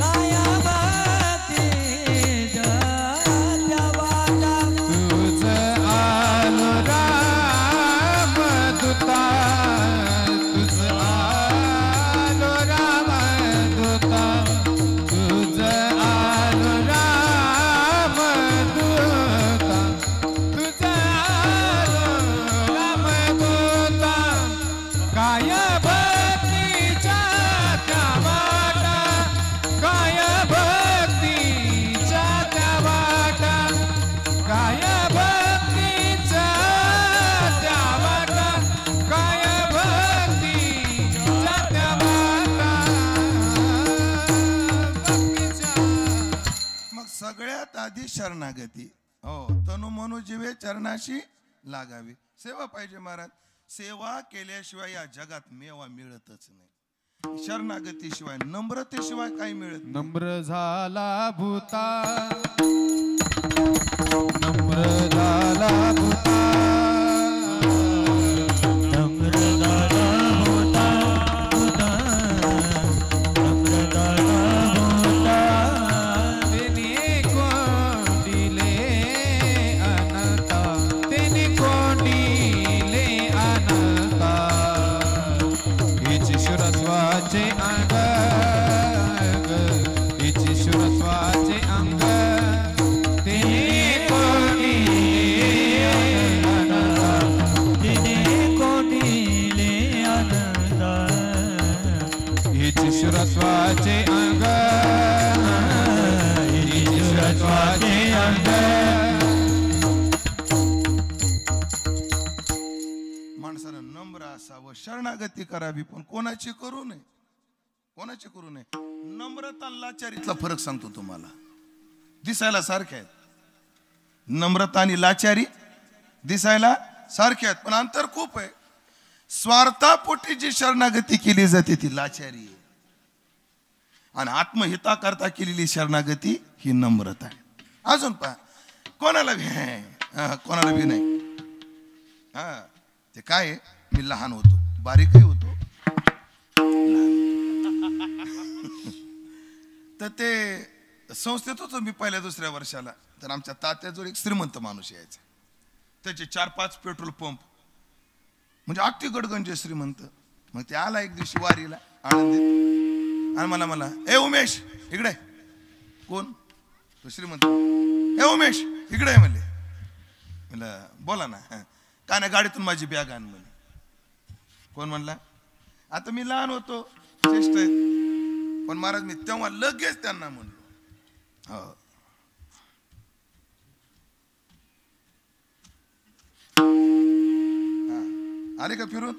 काया भक्तीचा वाटा. तुझ आलो रामदूता, तुझ आलो रामदूता, तुझ आलो रामदूता, तुझ आलो रामदूता. काय भक्तीच्या त्या वाटा, काय भक्तीच्या त्या वाटा, काय भक्तीच्या त्या वाटा, काय भक्तीच्या त्या वाटा, भक्तीच्या. मग सगळ्यात आधी शरणागती. हो, तनु मनु जीवे चरणाशी लागावी. सेवा पाहिजे महाराज. सेवा केल्याशिवाय या जगात मेवा मिळतच नाही. शरणागतीशिवाय, नम्रतेशिवाय काही मिळत नाही. नम्र झाला भूता, नम्र झाला भूता, ईश्वरत्वाचे अंग ईश्वरत्वाचे अंग तिने कोणी ईश्वरत्वाचे अंग ईश्वरत्वाचे अंग. माणसानं नम्र असावं, शरणागती करावी, पण कोणाची करू नये. कोणाची करू नये. नम्रता लाचारीतला फरक सांगतो तुम्हाला. दिसायला सारख्या आहेत, नम्रता आणि लाचारी दिसायला सारख्या आहेत, पण अंतर खूप आहे. स्वार्थापोटी जी शरणागती केली जाते ती लाचारी आहे, आणि आत्महिता करता केलेली शरणागती ही नम्रता आहे. अजून पहा, कोणाला भी नाही. हा, ते काय आहे, मी लहान होतो, बारीकही होतो, तर ते संस्थेत होतो मी पहिल्या दुसऱ्या वर्षाला. तर आमच्या तात्याजवळ एक श्रीमंत माणूस यायचा, त्याचे 4-5 पेट्रोल पंप, म्हणजे अगदी गडगंजे श्रीमंत. मग ते आला एक दिवशी वारीला आनंदीत, आणि मला ए उमेश इकडे. कोण? तो श्रीमंत. ए उमेश इकडे म्हणले. म्हणलं बोला ना. काय नाही, गाडीतून माझी बॅग आण म्हणे. कोण म्हणला? आता मी लहान होतो, चेष्टा आहे, पण महाराज मी तेव्हा लगेच त्यांना म्हणलो. हो, आले का फिरून?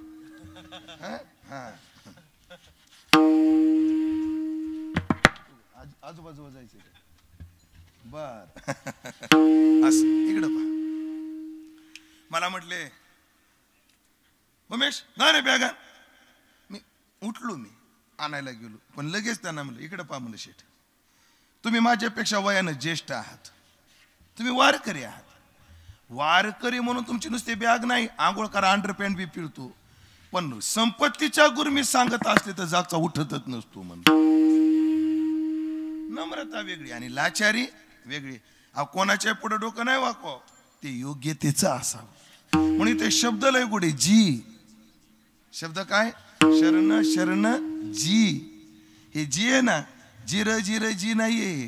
आजूबाजूला जायचे बर. असं इकडं पहा. मला म्हटले उमेश नाही बॅगा. मी उठलो, मी आणायला गेलो, पण लगेच त्यांना म्हणलं इकडे पहा म्हणलं, शेठ तुम्ही माझ्यापेक्षा वयानं ज्येष्ठ आहात, तुम्ही वारकरी आहात. वारकरी म्हणून तुमची नुसती बॅग नाही, आंघोळ करा, अंडरपॅन्ट बी पिळतो, पण संपत्तीच्या गुरमी सांगत असले तर जागचा उठतच नसतो म्हणतो. नम्रता वेगळी आणि लाचारी वेगळी. कोणाच्या पुढे डोकं नाही वाकव, ते योग्यतेचं असावं. म्हणून ते शब्द लय गुढे. जी शब्द काय? शरण शरण जी. हे जी आहे ना, जिर जिर जी नाहीये,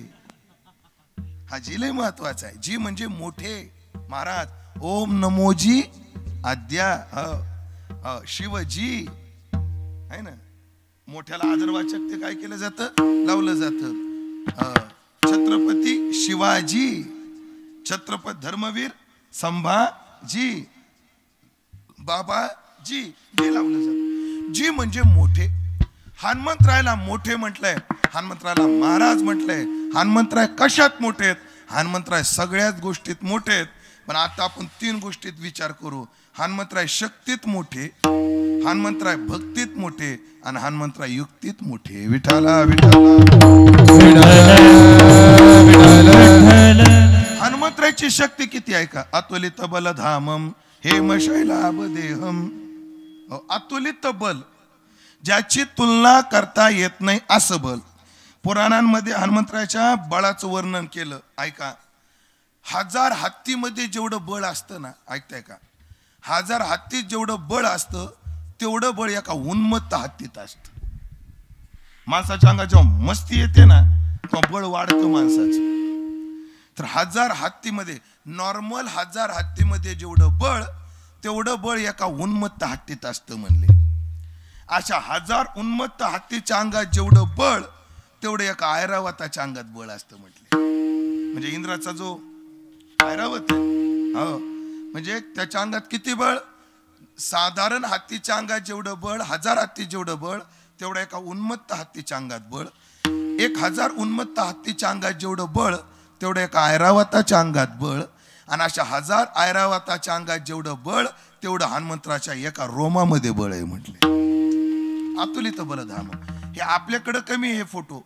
हा जी लय महत्वाचा आहे. जी म्हणजे मोठे महाराज. ओम नमोजी आद्या शिवजी आहे ना. मोठ्याला आदरवाचक ते काय केलं जातं? लावलं जातं. छत्रपती शिवाजी, छत्रपती धर्मवीर संभाजी, बाबाजी, हे लावलं जातं. जी म्हणजे मोठे. हनुमंतरायला मोठे म्हटलंय, हनुमंतरायला महाराज म्हटलंय. हनुमंतराय कशात मोठे आहेत? हनुमंतराय सगळ्याच गोष्टीत मोठे आहेत. पण आता आपण 3 गोष्टीत विचार करू. हनुमंतराय शक्तीत मोठे, हनुमंतराय भक्तीत मोठे, आणि हनुमंतराय युक्तीत मोठे. विठाला हनुमंतरायची शक्ती किती आहे का? अतुलित बल धामम हेम शैलाभ देहम. अतुलित बल, ज्याची तुलना करता येत नाही असं बल. पुराणांमध्ये हनुमंतरायच्या बळाचं वर्णन केलं. ऐका, 1000 हत्तीमध्ये जेवढं बळ असतं ना, ऐकताय का? 1000 हत्तीत जेवढं बळ असतं तेवढं बळ एका उन्मत्त हत्तीत असतं. माणसाच्या अंगात जेव्हा मस्ती येते ना, तेव्हा बळ वाढतं माणसाचं. तर 1000 हत्तीमध्ये, नॉर्मल 1000 हत्तीमध्ये जेवढं बळ तेवढं बळ एका उन्मत्त हत्तीत असतं म्हणले. अशा 1000 उन्मत्त हत्तीच्या अंगात जेवढं बळ तेवढं एका ऐरावताच्या अंगात बळ असतं म्हटले. म्हणजे इंद्राचा जो ऐरावत आहे, हो, म्हणजे त्याच्या अंगात किती बळ? साधारण हत्तीच्या अंगात जेवढं बळ, 1000 हत्ती जेवढं बळ तेवढं एका उन्मत्त हत्तीच्या अंगात बळ. 1000 उन्मत्त हत्तीच्या अंगात जेवढं बळ तेवढं एका ऐरावताच्या अंगात बळ. आणि अशा 1000 ऐरावताच्या अंगात जेवढं बळ तेवढं हनुमंतराच्या एका रोमामध्ये बळ आहे म्हटले. अतुलित बलधाम. हे आपल्याकडे कमी हे फोटो,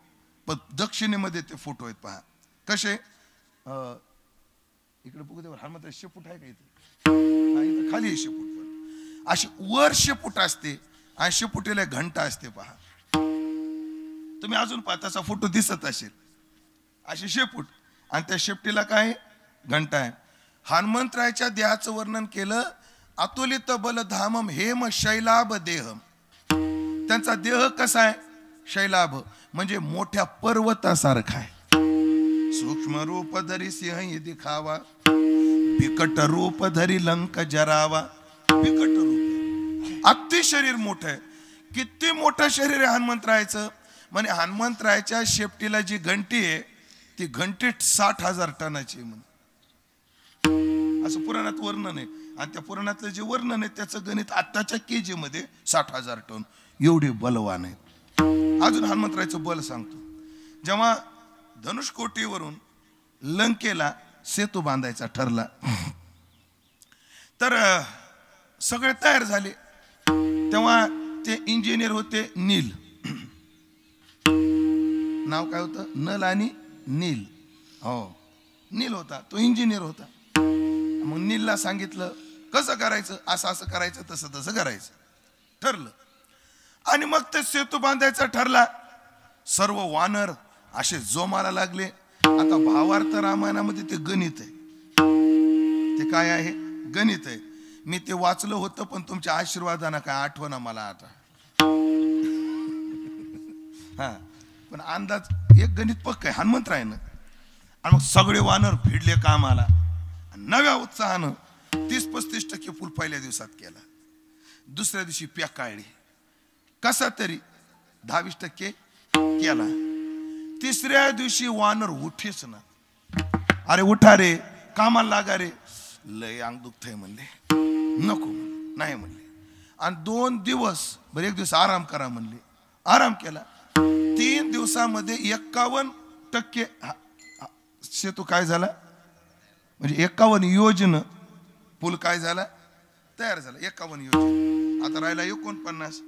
पण दक्षिणेमध्ये ते फोटो आहेत पहा कसे. इकडे बघू दे हनुमंत शेपूट आहे का इथं? खाली शेपूट, पण अशी वर शेपूट असते आणि शेपुटीला घंटा असते पहा. तुम्ही अजून पहा, तसा फोटो दिसत असेल. अशी शेपूट आणि त्या शेपटीला काय? घंटा आहे. हनुमंतरायच्या देहाचं वर्णन केलं. अतुलित बलधामम हेम शैलाभ देहम. त्यांचा देह कसा आहे? शैलाभ, म्हणजे मोठ्या पर्वतासारखा आहे. सूक्ष्म रूप धरी सिंह दिखावा, बिकट रूप धरी लंक जरावा. बिकट रूप, अगदी शरीर मोठं आहे. किती मोठं शरीर आहे हनुमंतरायाचं. म्हणजे हनुमंतरायाच्या शेपटीला जी घंटी आहे ती घंटी 60,000 टनाची आहे म्हणे. असं पुराणात वर्णन आहे. आणि त्या पुराणातलं जे वर्णन आहे त्याचं गणित आत्ताच्या केजी मध्ये 60,000 टन, एवढे बलवान आहेत. अजून हनुमंतरायाचं बल सांगतो. जेव्हा धनुष्कोटीवरून लंकेला सेतू बांधायचा ठरला तर सगळे तयार झाले. तेव्हा ते इंजिनियर होते नील, नाव काय होतं? नल आणि नील. हो, नील होता, तो इंजिनियर होता. मग नीलला सांगितलं कसं करायचं, असं असं करायचं, तसं तसं करायचं. ठरलं. आणि मग ते सेतू बांधायचा ठरला. सर्व वानर असे जोमाला लागले. आता भावार्थ रामायणामध्ये ते गणित आहे. ते काय आहे? गणित आहे. मी ते वाचलं होतं पण तुमच्या आशीर्वादानं काय आठवण मला आता. हा, पण अंदाज एक गणित पक्क आहे हनुमंतरायानं. आणि मग सगळे वानर भिडले कामाला. नव्या उत्साहानं 30-35% फुल पहिल्या दिवसात केला. दुसऱ्या दिवशी पेकाळली, कसा तरी 10-20% केला. तिसऱ्या दिवशी वानर उठेच ना. अरे उठा रे, कामाला लागा रे. लय अंग दुखतंय म्हणले. नको नाही म्हणले. आणि 2 दिवस, बरं 1 दिवस आराम करा म्हणले. आराम केला. 3 दिवसामध्ये 51% सेतू काय झाला, म्हणजे 51 योजन पूल काय झाला, तयार झाला. 51 योजन. आता राहिला 49.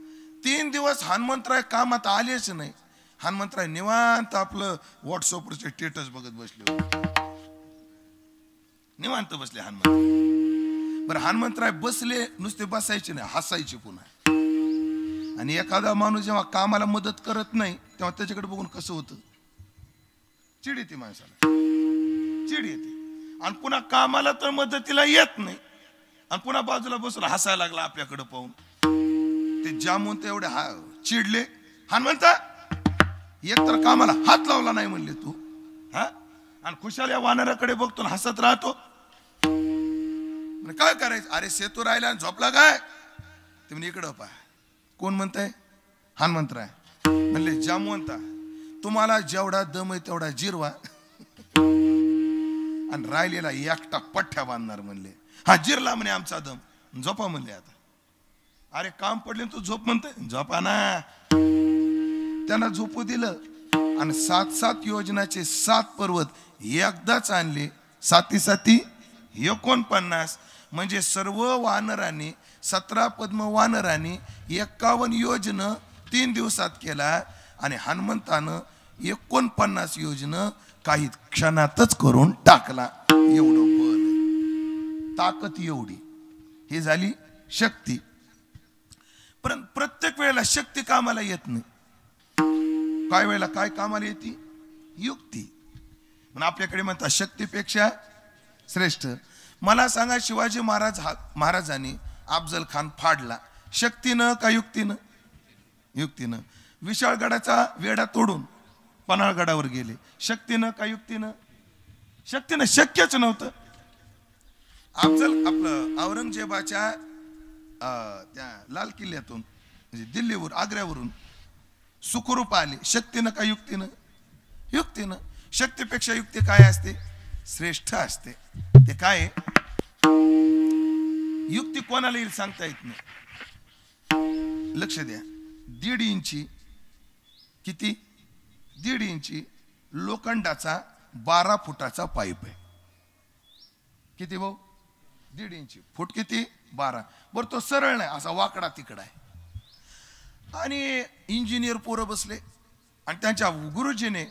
3 दिवस हनुमंतराय कामात आलेच नाही. हनुमंतराय निवांत आपलं व्हॉट्सअपवरचे स्टेटस बघत बसले. निवांत बसले हनुमंतराय. बरं हनुमंतराय बसले, नुसते बसायचे नाही, हसायचे पुन्हा. आणि एखादा माणूस जेव्हा कामाला मदत करत नाही तेव्हा त्याच्याकडे बघून कसं होतं? चिड येते माणसाला, चिड येते. आणि पुन्हा कामाला तर मदतीला येत नाही आणि पुन्हा बाजूला बसून हसायला लागला आपल्याकडे पाहून. ते जामून ते एवढे चिडले. हनुमंता, एक तर कामाला हात लावला नाही म्हणले तू, हा, आणि खुशाल या वानराकडे बघतो हसत राहतो. काय करायचं? अरे सेतू राहिला झोपला काय? ते म्हणजे इकडं पहा. कोण म्हणताय? हनुमंतराय. म्हणले जामवंता, तुम्हाला जेवढा दम आहे तेवढा जिरवा आणि राहिलेला एकटा पठ्ठ्या बांधणार म्हणले. हा जिरला म्हणे आमचा दम, झोपा म्हणले. आता अरे काम पडले तू झोप म्हणते, झोपा ना. त्यांना झोपू दिलं आणि 7 योजनाचे 7 पर्वत एकदाच आणले. 7 49, म्हणजे सर्व वानरांनी 17 पद्म वानरांनी 51 योजन 3 दिवसात केला. आणि हनुमंतानं 49 योजन काही क्षणातच करून टाकला. एवढं बल, ताकद एवढी. हे झाली शक्ती. पण प्रत्येक वेळेला शक्ती कामाला येत नाही. काय वेळेला काय कामाला येते? युक्ती. पण आपल्याकडे म्हणतात शक्तीपेक्षा श्रेष्ठ. मला सांगा, शिवाजी महाराजांनी अफजल खान फाडला शक्तीनं का युक्तीनं? युक्तीनं. विशाळगडाचा वेढा तोडून पन्हाळगडावर गेले शक्तीनं का युक्तीनं? शक्तीनं. शक्यच नव्हतं. आपलं औरंगजेबाच्या त्या लाल किल्ल्यातून म्हणजे दिल्लीवर आग्र्यावरून सुखरूप आले शक्तीनं का युक्तीनं? युक्तीनं. शक्तीपेक्षा युक्ती काय असते? श्रेष्ठ असते. ते काय? युक्ती कोणाला येईल सांगता येत नाही. लक्ष द्या. 1.5 इंची, किती? 1.5 इंची लोखंडाचा 12 फुटाचा पाईप आहे. किती भाऊ? 1.5 इंची. फूट किती? 12. बरं तो सरळ नाही, असा वाकडा तिकडा आहे. आणि इंजिनियर पोरं बसले आणि त्यांच्या गुरुजीने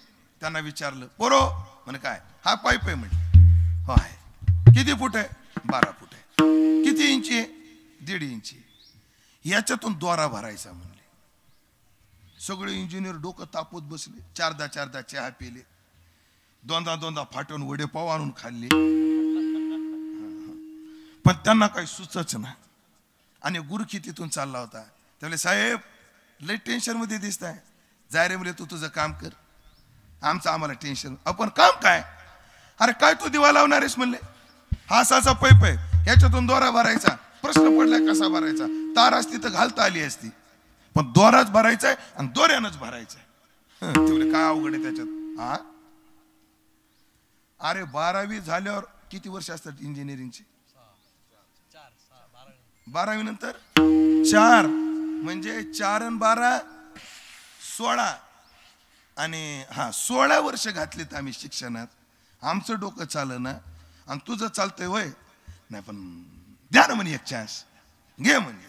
त्यांना विचारलं, पोरो म्हणे काय? हा पाईप आहे म्हणे. हो आहे. किती फूट आहे? 12 फूट आहे. किती इंची आहे? 1.5 इंची. याच्यातून दोरा भरायचा म्हणले. सगळे इंजिनियर डोकं तापवत बसले. 4दा चहा पिले, 2दा फाटून वडे पाव आणून खाल्ले. पण त्यांना काही सुचच ना. आणि गुरुखी तिथून चालला होता. त्यावेळेस साहेब लय टेन्शन मध्ये दिसताय. जाय रे मुले, तू तुझं काम कर, आमचं आम्हाला टेन्शन. आपण काम काय? अरे काय तू दिवा लावणार आहेस म्हणले? हा असाचा पैप आहे, ह्याच्यातून दोरा भरायचा. प्रश्न पडलाय कसा भरायचा? तार असती तर घालता आली असती, पण दोराच भरायचा आहे आणि दोऱ्यानंच भरायचा आहे. तेवढे काय अवघड आहे त्याच्यात? हा अरे 12वी झाल्यावर किती वर्ष असतात इंजिनिअरिंगची? 12वी नंतर 4, म्हणजे 4 आणि 12 16. आणि 16 वर्ष घातलेत आम्ही शिक्षणात. आमचं डोकं चाललं ना, आणि तुझं चालतंय वय नाही. पण द्या ना म्हणे एक चान्स, घे म्हणजे.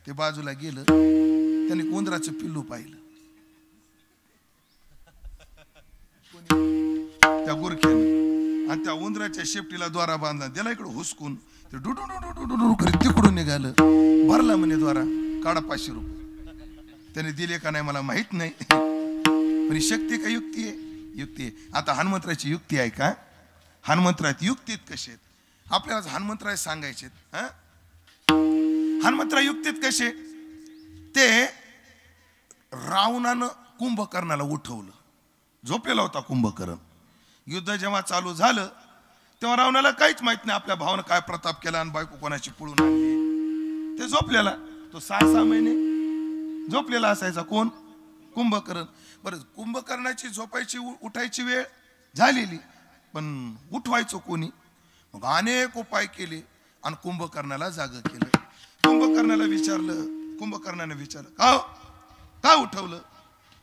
ते बाजूला गेलं, त्याने उंदराचं पिल्लू पाहिलं त्या गुरख्याने, आणि त्या उंदराच्या शेपटीला द्वारा बांधला. त्याला इकडं हुसकून ते डुडू डुडू डुडू डुडू करीत तिकडून निघालं. भरला म्हणे द्वारा, काढा 500 रुपये. त्याने दिले का नाही मला माहित नाही, पण शक्ती का युक्ती आहे? युक्ती आहे. आता हनुमंतराची युक्ती आहे का? हनुमंतरात युक्तीत कसे आपल्याला हनुमंतराय सांगायचे. हनुमंतराय युक्तीत कसे? ते रावणानं कुंभकर्णाला उठवलं, झोपलेला होता कुंभकर्ण. युद्ध जेव्हा चालू झालं तेव्हा रावणाला काहीच माहित नाही आपल्या भावानं काय प्रताप केला आणि बायको कोणाची पळून आणली. ते झोपलेला, तो 6 महिने झोपलेला असायचा. कोण? कुंभकर्ण. बरं, कुंभकर्णाची झोपायची उठायची वेळ झालेली, पण उठवायचं कोणी? मग अनेक उपाय केले आणि कुंभकर्णाला जाग केलं. कुंभकर्णाने विचारलं का उठवलं?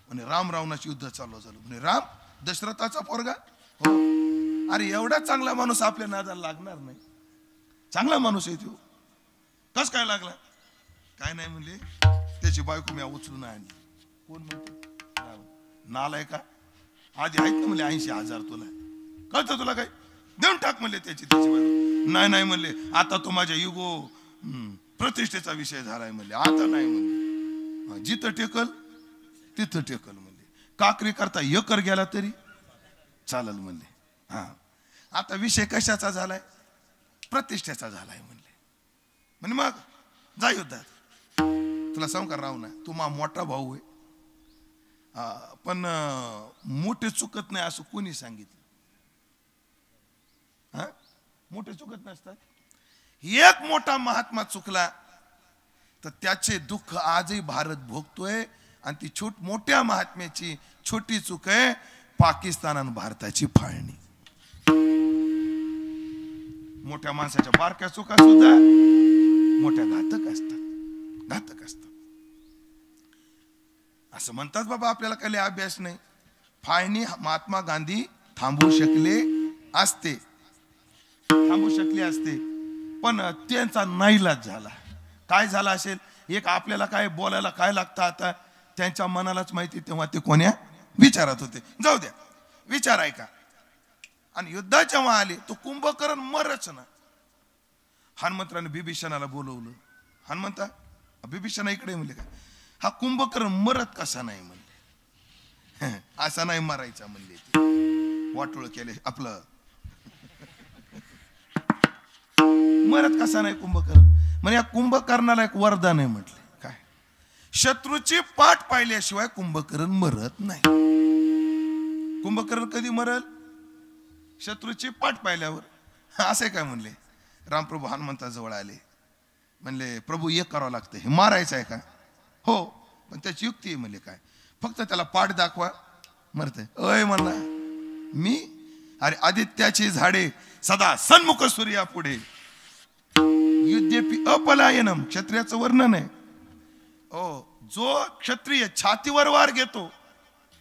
म्हणे राम रावणाची युद्ध चालू झालं. म्हणे राम दशरथाचा पोरगा? हो. अरे एवढा चांगला माणूस आपल्या नादाला लागणार नाही? चांगला माणूस आहे तो, कस काय लागला? काय नाही म्हणले, त्याची बायको मी उचलून आणली. कोण म्हणते? नालाय का? आधी आहेत ना म्हणले 80,000 तुला, कळतं तुला काय? देऊन टाक म्हणले त्याची बायको. नाही म्हणले, आता तो माझ्या युगो प्रतिष्ठेचा विषय झालाय म्हणले, आता नाही म्हणले. जिथं टेकल तिथं टेकल म्हणले. काकरी करता एकर गेला तरी चालल म्हणले. आता विषय कशाचा झालाय? प्रतिष्ठेचा झालाय म्हणले. म्हणे मग जा युद्धात. तुला सांग का रावणा, तू मा मोठा भाऊ आहे, पण मोठे चुकत नाही असं कोणी सांगितलं? मोठे चुकत नसतात. एक मोठा महात्मा चुकला तर त्याचे दुःख आजही भारत भोगतोय. आणि ती मोठ्या महात्म्याची छोटी चूक आहे पाकिस्तान आणि भारताची फाळणी. मोठ्या माणसाच्या बारक्या चुका सुद्धा मोठ्या घातक असतात. असं म्हणतात बाबा, आपल्याला काही अभ्यास नाही. फाळणी महात्मा गांधी थांबवू शकले असते, पण त्यांचा नाईलाज झाला. काय झाला असेल? एक आपल्याला काय बोलायला काय लागतं आता त्यांच्या मनालाच माहिती. तेव्हा ते कोण्या विचारात होते. जाऊ द्या, विचार ऐका. आणि युद्धात जेव्हा आले तो कुंभकर्ण मरच ना. हनुमंतराने बिभीषणाला बोलवलं. हनुमंता, बिभीषणा इकडे म्हणले का? हा कुंभकर्ण मरत कसा नाही म्हणले. असा नाही मरायचा म्हणले. ते वाटोळ केले आपलं. मरत कसा नाही कुंभकर्ण? म्हणजे या कुंभकर्णाला एक वरदान आहे म्हटले. काय? शत्रूची पाठ पाहिल्याशिवाय कुंभकर्ण मरत नाही. कुंभकर्ण कधी मरल? शत्रूची पाठ पाहिल्यावर. असे काय म्हणले? रामप्रभू हनुमंताजवळ आले, म्हणले प्रभू एक करावं लागतं, हे मारायचं आहे का? हो, पण त्याची युक्ती आहे म्हणले. काय? फक्त त्याला पाठ दाखवा, मरतय. अय म्हणला मी? अरे आदित्याची झाडे सदा सन्मुख सूर्या पुढे, युद्धेपी अपलायनम, क्षत्रियाचं वर्णन आहे. जो क्षत्रिय छातीवर वार घेतो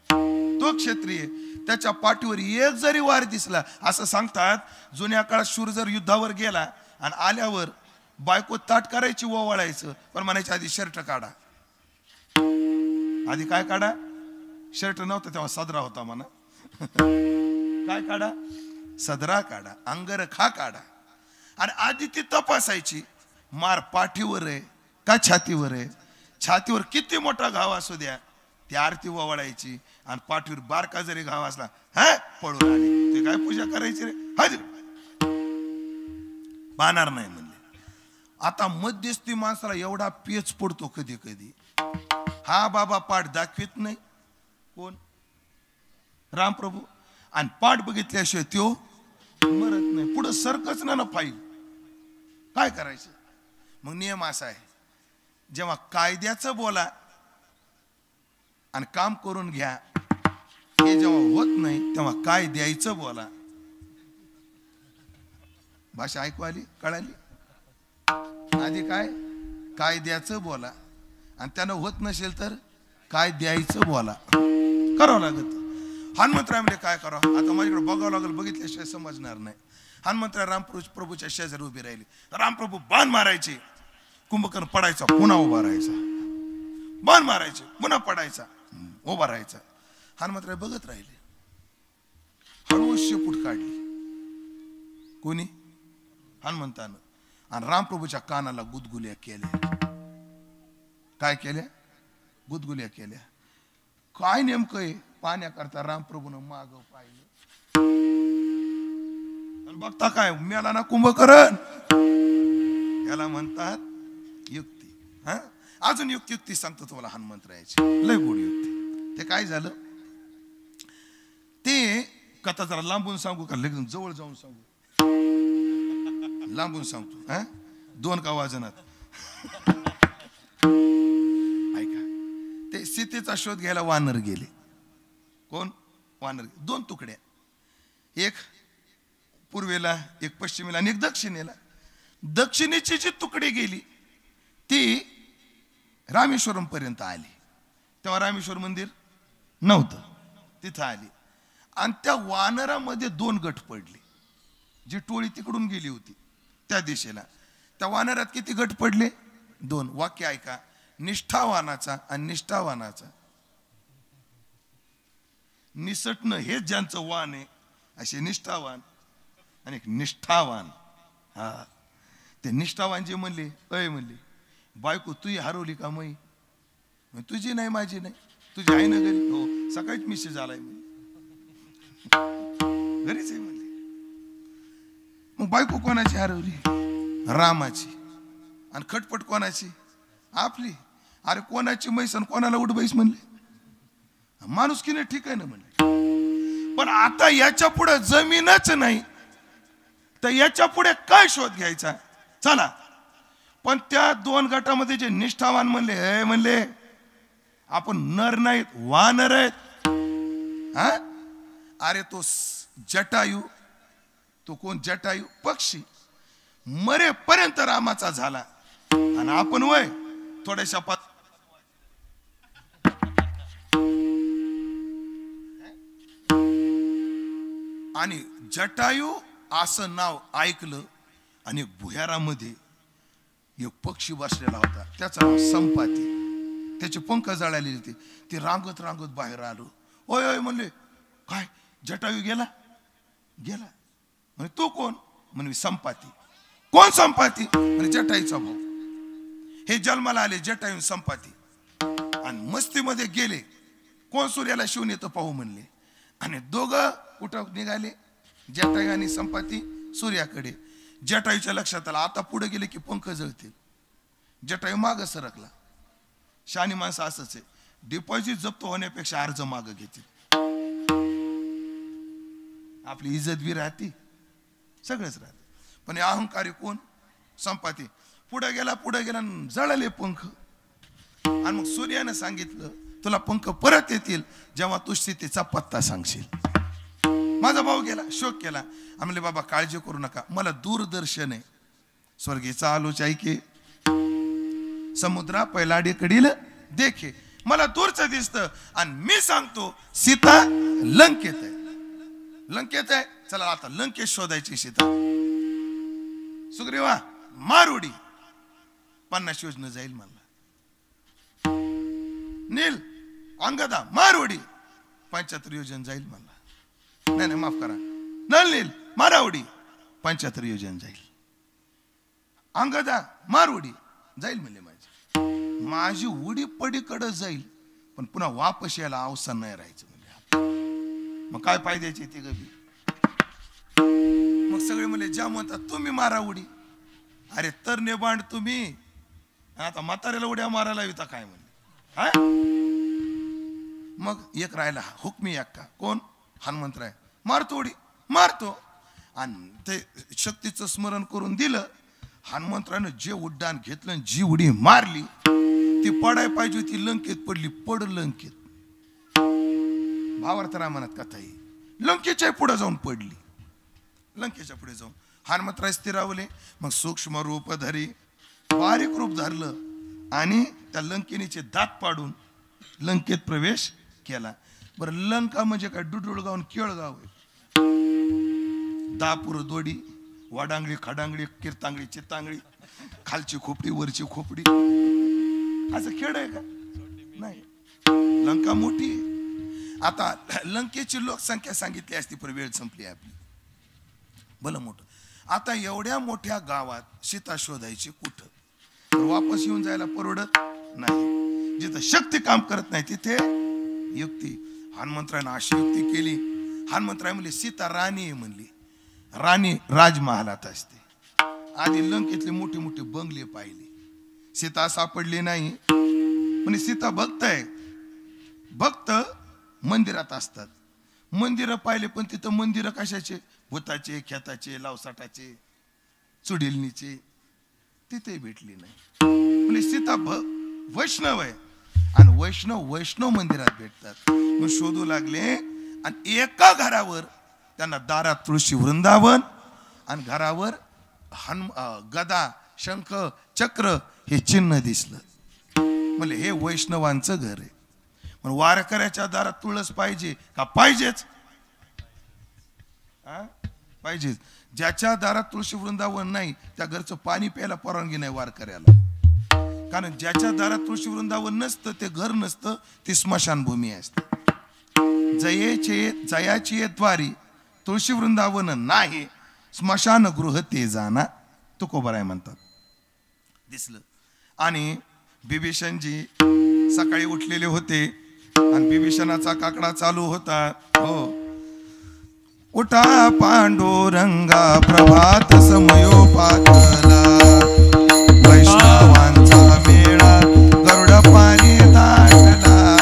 तो क्षत्रिय. त्याच्या पाठीवर एक जरी वार दिसला, असं सांगतात जुन्या काळात शूर जर युद्धावर गेला आणि आल्यावर बायको ताट करायची, ओवाळायचं, पण म्हणायच्या आधी शर्ट काढा. आधी काय काढा? शर्ट नव्हतं तेव्हा सदरा होता म्हणा. काय काढा? सदरा काढा, अंगरखा काढा. आणि आधी ती तपासायची, मार पाठीवर आहे का छातीवर आहे. छातीवर किती मोठा घाव असू द्या, ती आरती ओवाळायची. आणि पाठीवर बारका जरी घाव असला, पळून आले, ते काय पूजा करायची रे? पाहणार नाही म्हणले. आता मध्यस्थी माणसाला एवढा पेच पडतो कधी कधी. हा बाबा पाठ दाखवित नाही. कोण? रामप्रभू. आणि पाठ बघितल्याशिवाय तो मरत नाही. पुढं सरकच ना फाईल. काय करायचं? मग नियम असा आहे, जेव्हा कायद्याचं बोला आणि काम करून घ्या, हे जेव्हा होत नाही तेव्हा काय द्यायचं बोला. भाषा ऐकू आली? कळाली? आधी काय द्यायचं बोला, आणि त्यानं होत नसेल तर काय द्यायचं बोला. करावं लागत. हनुमंतराय म्हणजे काय करावं? आता माझ्याकडे बघावं लागेल, बघितल्याशिवाय समजणार नाही. हनुमंतराय रामप्रभूच्या शेजारी उभी राहिली. रामप्रभू बाण मारायचे, कुंभकर्ण पडायचा, पुन्हा उभा राहायचा. बाण मारायचे, पुन्हा पडायचा, उभा राहायचा. हनुमंतराय बघत राहिले. हळूच शेपूट काढली. कोणी? हनुमंतानं. आणि रामप्रभूच्या कानाला गुदगुल्या केल्या. काय केल्या? गुदगुल्या केल्या. काय नेमकं आहे? पाण्याकरता रामप्रभूनं माग पाहिलं. बघता काय? मेला ना कुंभकर्ण. याला म्हणतात युक्ती. हा, अजून युक्ती सांगतो तुम्हाला हनुमंतरायाची, लय गोड युक्ती. ते काय झालं ते कथा जरा लांबून सांगू का लगेच जवळ जाऊन सांगू? लांबून सांगतो. हा, 2 का वाजनात. ऐका, ते सीतेचा शोध घ्यायला वानर गेले. कोण? वानर. 2 तुकड्या, एक पूर्वेला, एक पश्चिमेला आणि एक दक्षिणेला. दक्षिणेची जी तुकडी गेली ती रामेश्वरम पर्यंत आली. तेव्हा रामेश्वर मंदिर नव्हतं, तिथं आली. आणि त्या वानरामध्ये 2 गट पडले. जी टोळी तिकडून गेली होती त्या दिशेला, त्या वानरात किती गट पडले? 2. वाक्य ऐका, निष्ठावानाचा आणि निष्ठावानाचा. निसटणं हेच ज्यांचं वान आहे असे निष्ठावान, आणि एक निष्ठावान. हा, ते निष्ठावान जे म्हणले, अय म्हणले, बायको तुझी हरवली का? मै तुझी नाही, माझी नाही. तुझी आहे ना घरी? हो, सकाळीच मेसेज आलाय म्हणे, घरीच आहे म्हणले. मग बायको कोणाची हरवली? रामाची. आणि खटपट कोणाची? आपली. अरे कोणाची म्हैस आणि कोणाला उठबाईस म्हणले? माणुसकीने ठीक आहे ना म्हणले. पण आता याच्या पुढे जमीनच नाही तर याच्या पुढे काय शोध घ्यायचा? चला. पण त्या 2 गटामध्ये जे निष्ठावान म्हणले, हे म्हणले आपण नर नाहीत, वानर आहेत. हा, अरे तो जटायू, तो कोण? जटायू पक्षी मरेपर्यंत रामाचा झाला, आणि आपण वय थोड्याशा आणि जटायू असं नाव ऐकलं, आणि भुयारामध्ये एक पक्षी बसलेला होता, त्याचं नाव संपाती. त्याचे पंख जळालेले होते. ते रांगत रांगत बाहेर आलो. ओय ओय म्हणले, काय जटायू गेला? गेला. म्हणे तू कोण? म्हणे संपाती. कोण संपाती? म्हणे जटायूचा भाऊ. हे जन्माला आले जटायू संपाती, आणि मस्तीमध्ये गेले. कोण सूर्याला शिवून येतं पाहू म्हणले. आणि दोघं कुठं निघाले? जटायू आणि संपाती सूर्याकडे. जटायूच्या लक्षात आला आता पुढे गेले की पंख जळतील. जटायू माग सरकला. शहाणी माणसं असंच आहे, डिपॉझिट जप्त होण्यापेक्षा अर्ज माग घेतील. आपली इज्जत बी राहते, सगळंच राहते. पण अहंकारी कोण? संपाती. पुढे गेला जळाले पंख. आणि मग सूर्यानं सांगितलं तुला पंख परत येतील जेव्हा तू स्थितीचा पत्ता सांगशील. माझा भाऊ गेला, शोक केला. आम्हाला बाबा काळजी करू नका, मला दूरदर्शन आहे. स्वर्गीचा आलोच ऐके, समुद्रा पैलाडीकडील देखे. मला दूरचं दिसतं आणि मी सांगतो सीता लंकेत आहे. लंकेत आहे, चला आता लंकेत शोधायची सीता. सुग्रीवा मार उडी, 50 योजन जाईल मला. नील अंगदा मार उडी, 75 योजन जाईल मला. नाही माफ करा, नल नील मारा उडी, 75 योजन जाईल. अंगदा मार उडी जाईल म्हणले. माझी उडी पडीकडे जाईल पण पुन्हा वापस यायला अवसान नाही राहायचं म्हणजे. मग काय फायद्याचे ते गबी? मग सगळे म्हणले ज्या म्हणतात तुम्ही मारा उडी. अरे तर नेबांड तुम्ही, आता म्हाताऱ्याला उड्या मारायला येता काय म्हणले? हा मग एक राहिला हुकमी अक्का कोण हनुमंतराय मारतो उडी मारतो आणि ते शक्तीचं स्मरण करून दिलं हनुमंतरायनं जे उड्डाण घेतलं जी उडी मारली ती पडाय पाहिजे ती लंकेत पडली पड लंकेत भावार्थ रामानात कथा ही लंकेच्या पुढे जाऊन पडली लंकेच्या पुढे जाऊन हनुमंतराय स्थिरावले मग सूक्ष्म रूप धरी बारीक रूप धरलं आणि त्या लंकिनीचे दात पाडून लंकेत प्रवेश केला बरं लंका म्हणजे काय डुडुळगाव आणि केळगाव आहे दापूर दोडी वाडांगळी खडांगळी कीर्तांगळी चित्तांगळी खालची खोपडी वरची खोपडी असं खेळ आहे का नाही लंका मोठी आहे आता लंकेची लोकसंख्या सांगितली असती पण वेळ संपली आपली भलं मोठं आता एवढ्या मोठ्या गावात सीता शोधायची कुठं तर वापस येऊन जायला परवडत नाही जिथं शक्ती काम करत नाही तिथे युक्ती हनुमंतरायनं अशी युक्ती केली हनुमंतराय म्हणले सीता राणी आहे म्हणली राणी राजमहालात असते आधी लंकेतले मोठे मोठे बंगले पाहिले सीता सापडली नाही म्हणजे सीता भक्त आहे भक्त मंदिरात असतात मंदिरं पाहिले पण तिथं मंदिरं कशाचे भूताचे खेताचे लावसाटाचे चुडिलनीचे तिथे भेटली नाही म्हणजे सीता वैष्णव आहे आणि वैष्णव मंदिरात भेटतात मग शोधू लागले आणि एका घरावर त्यांना दारात तुळशी वृंदावन आणि घरावर गदा शंख चक्र हे चिन्ह दिसलं म्हणजे हे वैष्णवांचं घर आहे पण वारकऱ्याच्या दारात तुळस पाहिजे का पाहिजेच पाहिजेच ज्याच्या दारात तुळशी वृंदावन नाही त्या घरचं पाणी प्यायला परवानगी नाही वारकऱ्याला कारण ज्याच्या दारात तुळशी वृंदावन नसतं ते घर नसतं ती स्मशानभूमी असते जयाची द्वारी तुळशी वृंदावन नाही स्मशानगृह ते जाना तुकोबराय म्हणतात दिसलं आणि बिभीषणजी सकाळी उठलेले होते आणि बिभीषणाचा काकडा चालू होता हो उठा पांडुरंगा प्रभात समयोपातला वैष्णवांचा मेळा गरुड पारी दाटला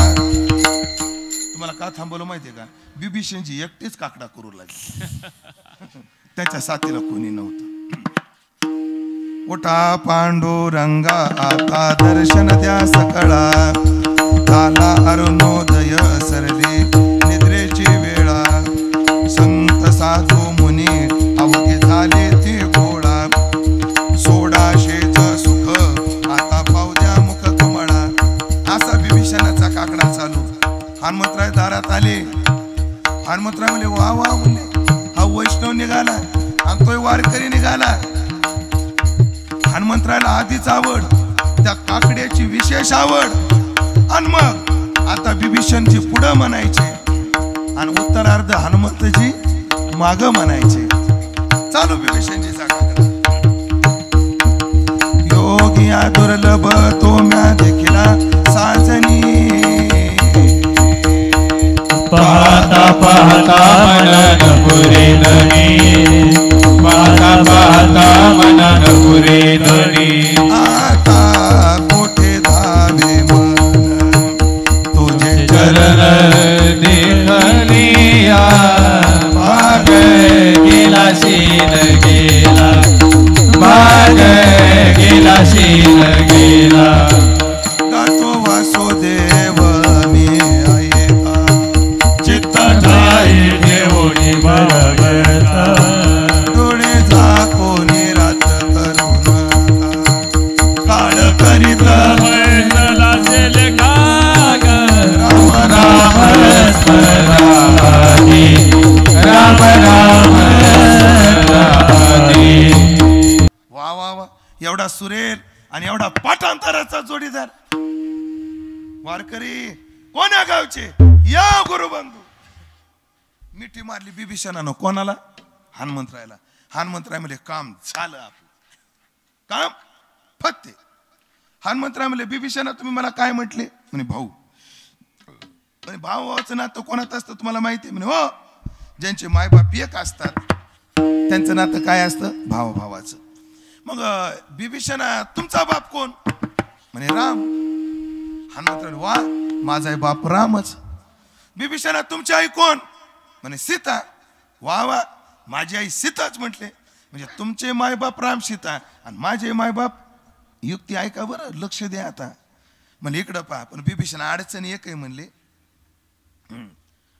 तुम्हाला का थांबवलं माहितीये का बिभीषणजी एकटेच काकडा करू लागले त्याच्या साथीला कोणी नव्हतं उठा पांडुरंगा आता दर्शन द्या सकळा झाला अरुणोदय सरली निद्रेची वेळा संत साधू मुनी अवघे झाले ते गोळा सोडाशेच सुख आता पाहू द्या मुख कमळा असा बिभीषणाचा काकडा चालू हनुमंतराय दारात आले हनुमंतराय म्हणले वा वा म्हणले हा वैष्णव निघाला आणि तोय वारकरी निघाला हनुमंतरायला आधीच आवड त्या काकड्याची विशेष आवड आणि मग आता बिभीषणजी पुढं म्हणायचे आणि उत्तरार्ध हनुमंतजी माग म्हणायचे चालू बिभीषणजीचा काकडा योगिया दुर्लभ तो म्या देखिला साजनी पाहता पाहता मनन पुरे धनी पाहता पाहता मनन पुरे धनी आता कोठे धावे मन तुझे चरण देखलिया भाग गेला शील गेला भाग गेला शील गेला गातो वासुदेव मी ऐका चित्त जाई देवोनी बळगता डोळे झाकोनी रात करू नका काळ करीत मैला सेल काग राम राम स्मरादी राम राम स्मरादी वा वा वा एवढा सुरेल आणि एवढा पाठांतराचा जोडीदार वारकरी कोण्या गावचे या गुरुबंधू मिठी मारली बिभीषणानं कोणाला हनुमंतरायला हनुमंतराय म्हणजे काम झालं आपलं काम फत्ते हनुमंतराय म्हणले बिभीषणा तुम्ही मला काय म्हटले म्हणे भाऊ म्हणे भावाचं नातं कोणात असतं तुम्हाला माहिती म्हणे हो ज्यांचे मायबाप एक असतात त्यांचं नातं काय असतं भावाचं मग बिभीषणा तुमचा बाप कोण म्हणे राम हनुमंत वा माझा आहे बाप रामच. बिभीषणा तुमची आई कोण? म्हणे सीता. वा वा माझी आई सीताच म्हटले. म्हणजे तुमचे मायबाप राम सीता आणि माझे मायबाप युक्ती. ऐका बरं, लक्ष द्या आता. म्हणजे इकडं पहा. पण बिभीषण अडचण एक आहे म्हणले.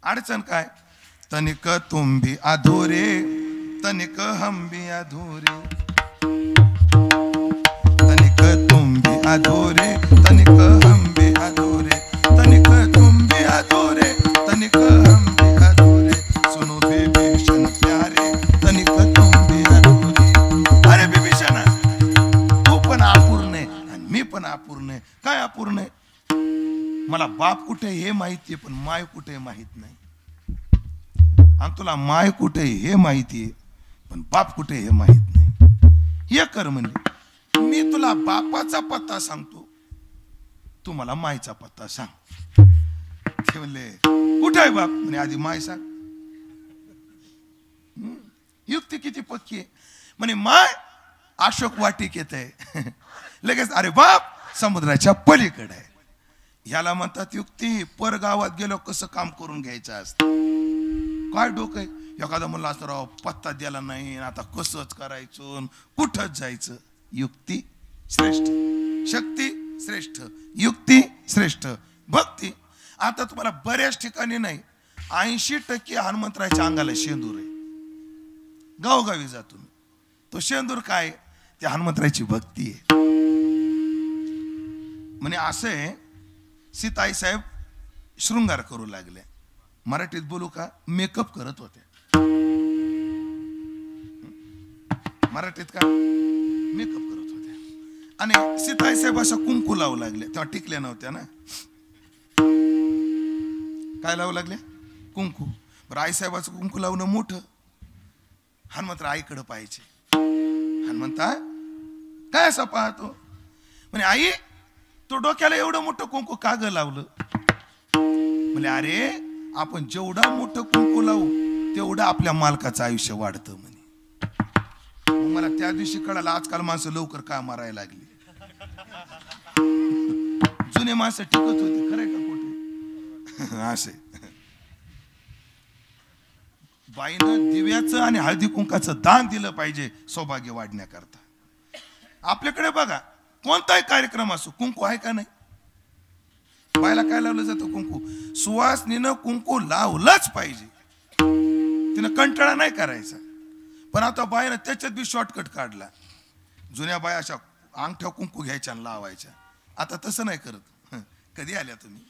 अडचण काय? तनिक तुम्ही अधोरे तनिक हम भी अधोरे, तनिक तुम्ही अधोरे तनिक हम भी अधोरे, तनिक तुम्ही अधोरे तनिक हम भी अधोरे, सुनो बिभीषण प्यारे तनिक तुम्ही अधोरे. अरे बिभीषणा तू पण अपूर्ण आहे आणि मी पण अपूर्ण आहे. काय अपूर्ण आहे? मला बाप कुठे हे माहिती आहे पण माय कुठे माहित नाही. आणि तुला माय कुठे हे माहिती आहे पण बाप कुठे हे माहित नाही. हे कर म्हणजे मी तुला बापाचा पत्ता सांगतो, तू मला मायचा पत्ता सांग. ते म्हणले कुठे आहे बाप? म्हणे आधी माय सांग. युक्ती किती पक्की आहे. म्हणे माय अशोक वाटिकेत आहे. लगेच अरे बाप समुद्राच्या पलीकडे आहे. ह्याला म्हणतात युक्ती. परगावात गेलो कसं काम करून घ्यायचं असतं. काय डोकं आहे? एखादा म्हणलं असतं राव पत्ता द्यायला नाही, आता कसंच करायचं, कुठंच जायचं. युक्ती श्रेष्ठ, शक्ती श्रेष्ठ, युक्ती श्रेष्ठ, भक्ती. आता तुम्हाला बऱ्याच ठिकाणी नाही 80% हनुमंतरायच्या अंगाला शेंदूर आहे. गावोगावी जा तुम्ही. तो शेंदूर काय? ते हनुमंतरायची भक्ती आहे. म्हणे असे सीताई साहेब शृंगार करू लागले. मराठीत बोलू का? मेकअप करत होते. मराठीत का? मेकअप करत होते. आणि सीताई साहेब असा कुंकू लावू लागले. तेव्हा टिकल्या नव्हत्या ना. काय लावू लागले? कुंकू. बरं आई साहेबाचं कुंकू लावणं मोठं. हनुमंतराव आईकडे पाहायचे. हनुमंता काय असं पाहतो? म्हणे आई तो डोक्याला एवढं मोठं कुंकू का ग लावलं? म्हणजे अरे आपण जेवढा मोठं कुंकू लावू तेवढं आपल्या मालकाचं आयुष्य वाढतं म्हणे. मला त्या दिवशी कळालं आजकाल माणसं लवकर का मारायला लागली. जुने माणसं टिकत होते. खरंय का कुठे? असे बाईनं दिव्याचं आणि हळदी कुंकाचं दान दिलं पाहिजे सौभाग्य वाढण्याकरता. आपल्याकडे बघा कोणताही कार्यक्रम असो कुंकू आहे का नाही? बायला काय लावलं जातं? कुंकू. सुवासनीनं कुंकू लावलंच पाहिजे. तिनं कंटाळा नाही करायचा. पण आता बायनं त्याच्यात बी शॉर्टकट काढला. जुन्या बाया अशा अंगठ्या कुंकू घ्यायच्या आणि लावायच्या. आता तसं नाही करत. कधी आल्या तुम्ही?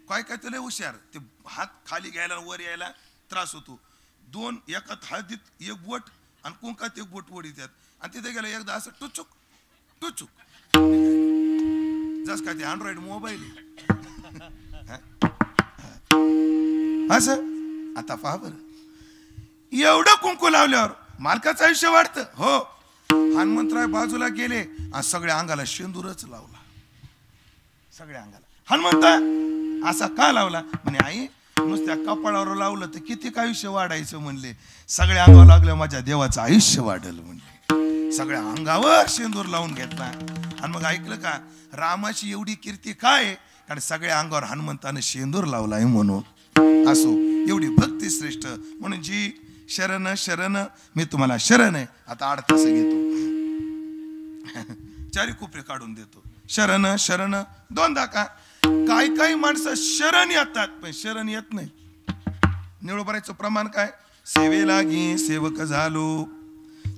काय काय तुला हुशार. ते हात खाली घ्यायला वर यायला त्रास होतो. दोन एकात हळदीत एक बोट आणि कुंकात एक बोट वडीत येतात. आणि तिथे गेलं एकदा असं टुचुक टुचुक. जस काय ते अँड्रॉइड मोबाईल असं. आता पहा बरं एवढं कुंकू लावल्यावर मालकाचं आयुष्य वाढतं. हो. हनुमंतराय बाजूला गेले आणि सगळ्या अंगाला शेंदूरच लावला. सगळ्या अंगाला. हनुमंता असा का लावला? म्हणे आई नुसत्या कपाळावर लावलं तर किती आयुष्य वाढायचं म्हणले. सगळ्या अंगावर लागलं माझ्या देवाचं आयुष्य वाढल म्हणले. सगळ्या अंगावर शेंदूर लावून घेतला. आणि मग ऐकलं का रामाची एवढी कीर्ती काय? कारण सगळ्या अंगावर हनुमंतानं शेंदूर लावलाय म्हणून. असो एवढी भक्ती श्रेष्ठ. म्हणून जी शरण शरण मी तुम्हाला शरण आहे. आता 8 तास घेतो. चारी कोपरे काढून देतो. शरण शरण 2दा का? काही माणसं शरण येतात पण शरण येत नाही. निवडबरायचं प्रमाण काय? सेवे लागी सेवक झालो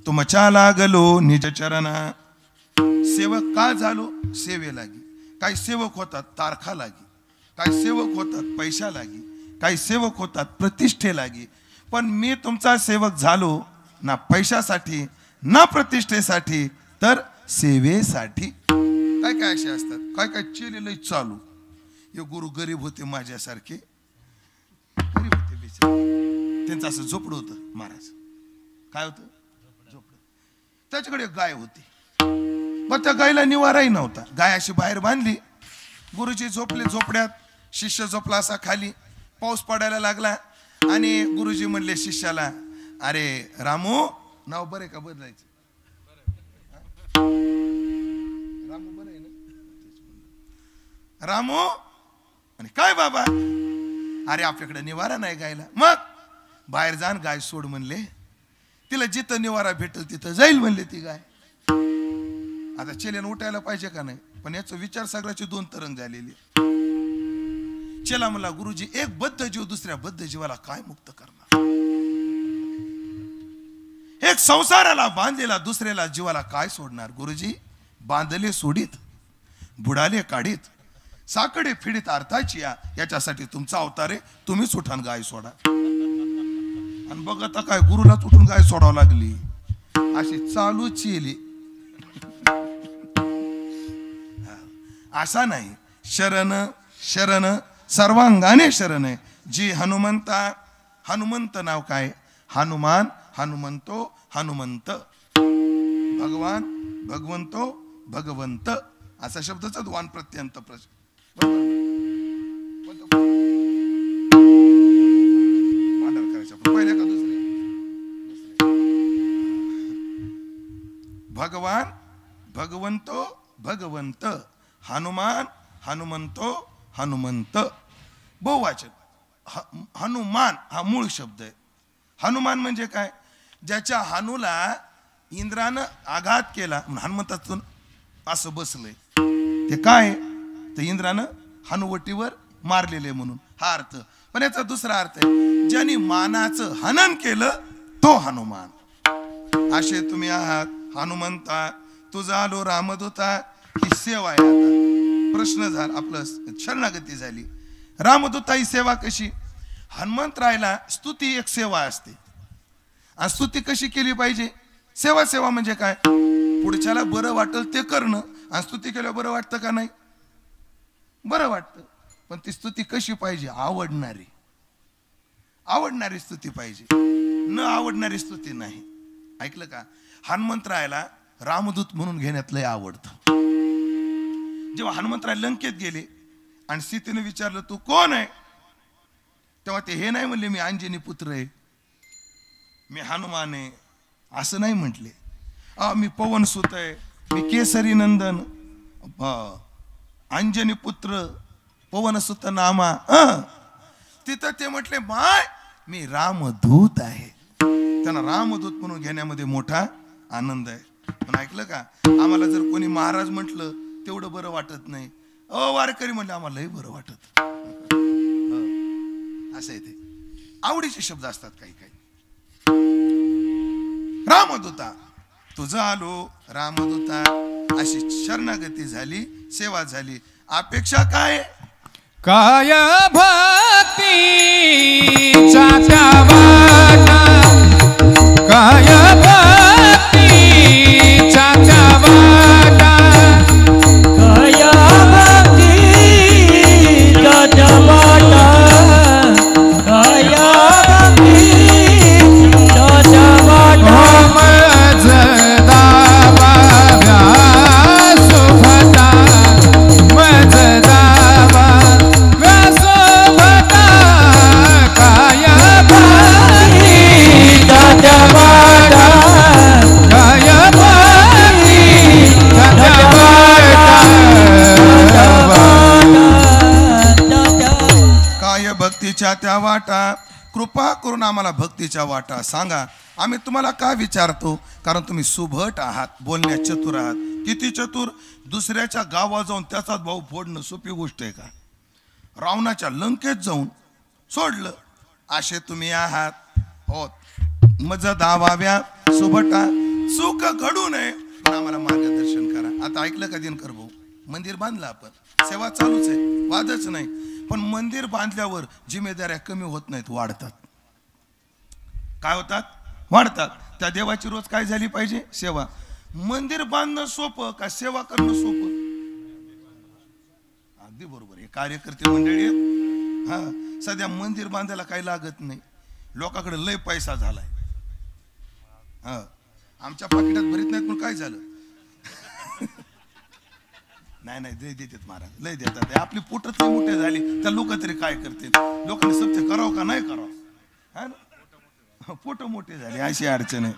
तुमच्या लागलो निज चरणा. सेवक का झालो? सेवे लागी. काही सेवक होतात तारखा लागी, काही सेवक होतात पैसा लागी, काही सेवक होतात प्रतिष्ठे लागी. पण मी तुमचा सेवक झालो ना पैशासाठी ना प्रतिष्ठेसाठी तर सेवेसाठी. काय काय असे असतात. काय काय चेलेलंय चालू. हे गुरु गरीब होते माझ्यासारखे. गरीब होते बेचारे. त्यांचं असं झोपडं होतं महाराज. काय होतं? झोपडं. त्याच्याकडे गाय होती. पण त्या गायला निवाराही नव्हता. गाय अशी बाहेर बांधली. गुरुजी झोपले झोपड्यात. शिष्य झोपला असा खाली. पाऊस पडायला लागला आणि गुरुजी म्हणले शिष्याला अरे रामू नाव बरे का बदलायचं? रामू बरं आहे ना? रामू आणि काय बाबा, अरे आपल्याकडे निवारा नाही गायला. मग बाहेर जाण गाय सोड म्हणले. तिला जिथं निवारा भेटल तिथं जाईल म्हणले ती गाय. आता चेल्यानं उठायला पाहिजे का नाही, पण याचा विचार सगळ्याची दोन तरंग झालेली. चेला म्हणला गुरुजी, एक बद्ध जीव दुसऱ्या बद्ध जीवाला काय मुक्त करणार? एक संसाराला बांधलेला दुसऱ्याला जीवाला काय सोडणार? गुरुजी, बांधले सोडीत, बुडाले काढीत, साकडे फिडीत अर्थाची याच्यासाठी तुमचा अवतार आहे. तुम्हीच उठान गाय सोडा. आणि बघ आता काय गुरुलाच उठून गाय सोडावं लागली. अशी चालूच येली. असा नाही, शरण शरण सर्वांगाने शरण आहे. जी हनुमंता, हनुमंत नाव काय? हनुमान, हनुमंतो, हनुमंत. भगवान, भगवंतो, भगवंत असा शब्दाचा द्वान प्रत्यंत प्रश्न. पहिल्या का दुसरे? भगवान, भगवंतो, भगवंत. हनुमान, हनुमंतो, हनुमंत. बहुवाचन. हनुमान हा मूळ शब्द आहे. हनुमान म्हणजे काय? ज्याच्या हानूला इंद्रानं आघात केला हनुमंतातून असं बसलंय ते काय? तर इंद्रानं हनुवटीवर मारलेले म्हणून हा अर्थ. पण याचा दुसरा अर्थ आहे, ज्यांनी मानाचं हनन केलं तो हनुमान. असे तुम्ही आहात. हनुमंता, तुझा आलो रामदूता, ही सेवा आहे. आता प्रश्न झाला, आपलं शरणागती झाली. रामदूता ही सेवा कशी? हनुमंतरायला स्तुती एक सेवा असते. आणि स्तुती कशी केली पाहिजे? सेवा, सेवा म्हणजे काय? पुढच्याला बरं वाटेल ते करणं. आणि स्तुती केल्यावर बरं वाटतं का नाही? बरं वाटतं. पण ती स्तुती कशी पाहिजे? आवडणारी, आवडणारी स्तुती पाहिजे, न आवडणारी स्तुती नाही. ऐकलं का? हनुमंतरायला रामदूत म्हणून घेण्यात लय आवडतं. जेव्हा हनुमंतराय लंकेत गेले आणि सीतेने विचारलं तू कोण आहे, तेव्हा ते हे नाही म्हणले मी अंजनी पुत्र आहे, मी हनुमान आहे, असं नाही म्हटले. मी पवन सुत आहे, मी केसरी नंदन, अंजनी पुत्र, पवन सुत नामा. तिथं ते म्हटले माय मी रामदूत आहे. त्यांना रामदूत म्हणून घेण्यामध्ये मोठा आनंद आहे. पण ऐकलं का? आम्हाला जर कोणी महाराज म्हटलं तेवढं बरं वाटत नाही. वारकरी म्हटलं आम्हाला लय बरं वाटत. असं आहे ते. आवडीचे शब्द असतात काही काही. रामदूता, तुझं आलो रामदूता, अशी शरणागती झाली, सेवा झाली. अपेक्षा काय? काय भक्तीचा त्या वाटा, काय भक्तीचा त्या वाटा, काया भक्ती दादा वाटा, काया भक्ती दादा वाटा. मज दावा व्यासोभता, मज दावा व्यासोभता, काय भक्ती दादा वाटा, काय भक्ती दादा वाटा. काय भक्तीच्या त्या वाटा. कृपा करून आम्हाला भक्तीच्या वाटा सांगा. आम्ही तुम्हाला का विचारतो? कारण तुम्ही सुभट आहात, बोलण्यात चतुर आहात. किती चतुर? दुसऱ्याच्या गावात जाऊन त्याचाच भाऊ फोडणं सोपी गोष्ट आहे का? रावणाच्या लंकेत जाऊन सोडलं. असे तुम्ही आहात. हो, मज दावाव्या सुभटा, चूक घडू नये पण आम्हाला मार्गदर्शन करा. आता ऐकलं का दिनकर भाऊ? मंदिर बांधलं आपण, सेवा चालूच आहे, वादच नाही. पण मंदिर बांधल्यावर जिम्मेदाऱ्या कमी होत नाहीत, वाढतात. काय होतात? वाढतात. त्या देवाची रोज काय झाली पाहिजे? सेवा. मंदिर बांधणं सोपं का सेवा करणं सोपं? अगदी बरोबर. हे कार्यकर्ते मंडळी आहेत. हा, सध्या मंदिर बांधायला काही लागत नाही. लोकांकडे लय पैसा झालाय. हा, आमच्या पाकिटात भरीत नाहीत पण काय झालं? नाही नाही, लय देतात महाराज, लय देतात. आपली पोटच मोठे झाली त्या लोक तरी काय करतील? लोकांनी सत्य करावं का नाही करावं? हा ना, पोट मोठे झाले अशी अडचण आहे.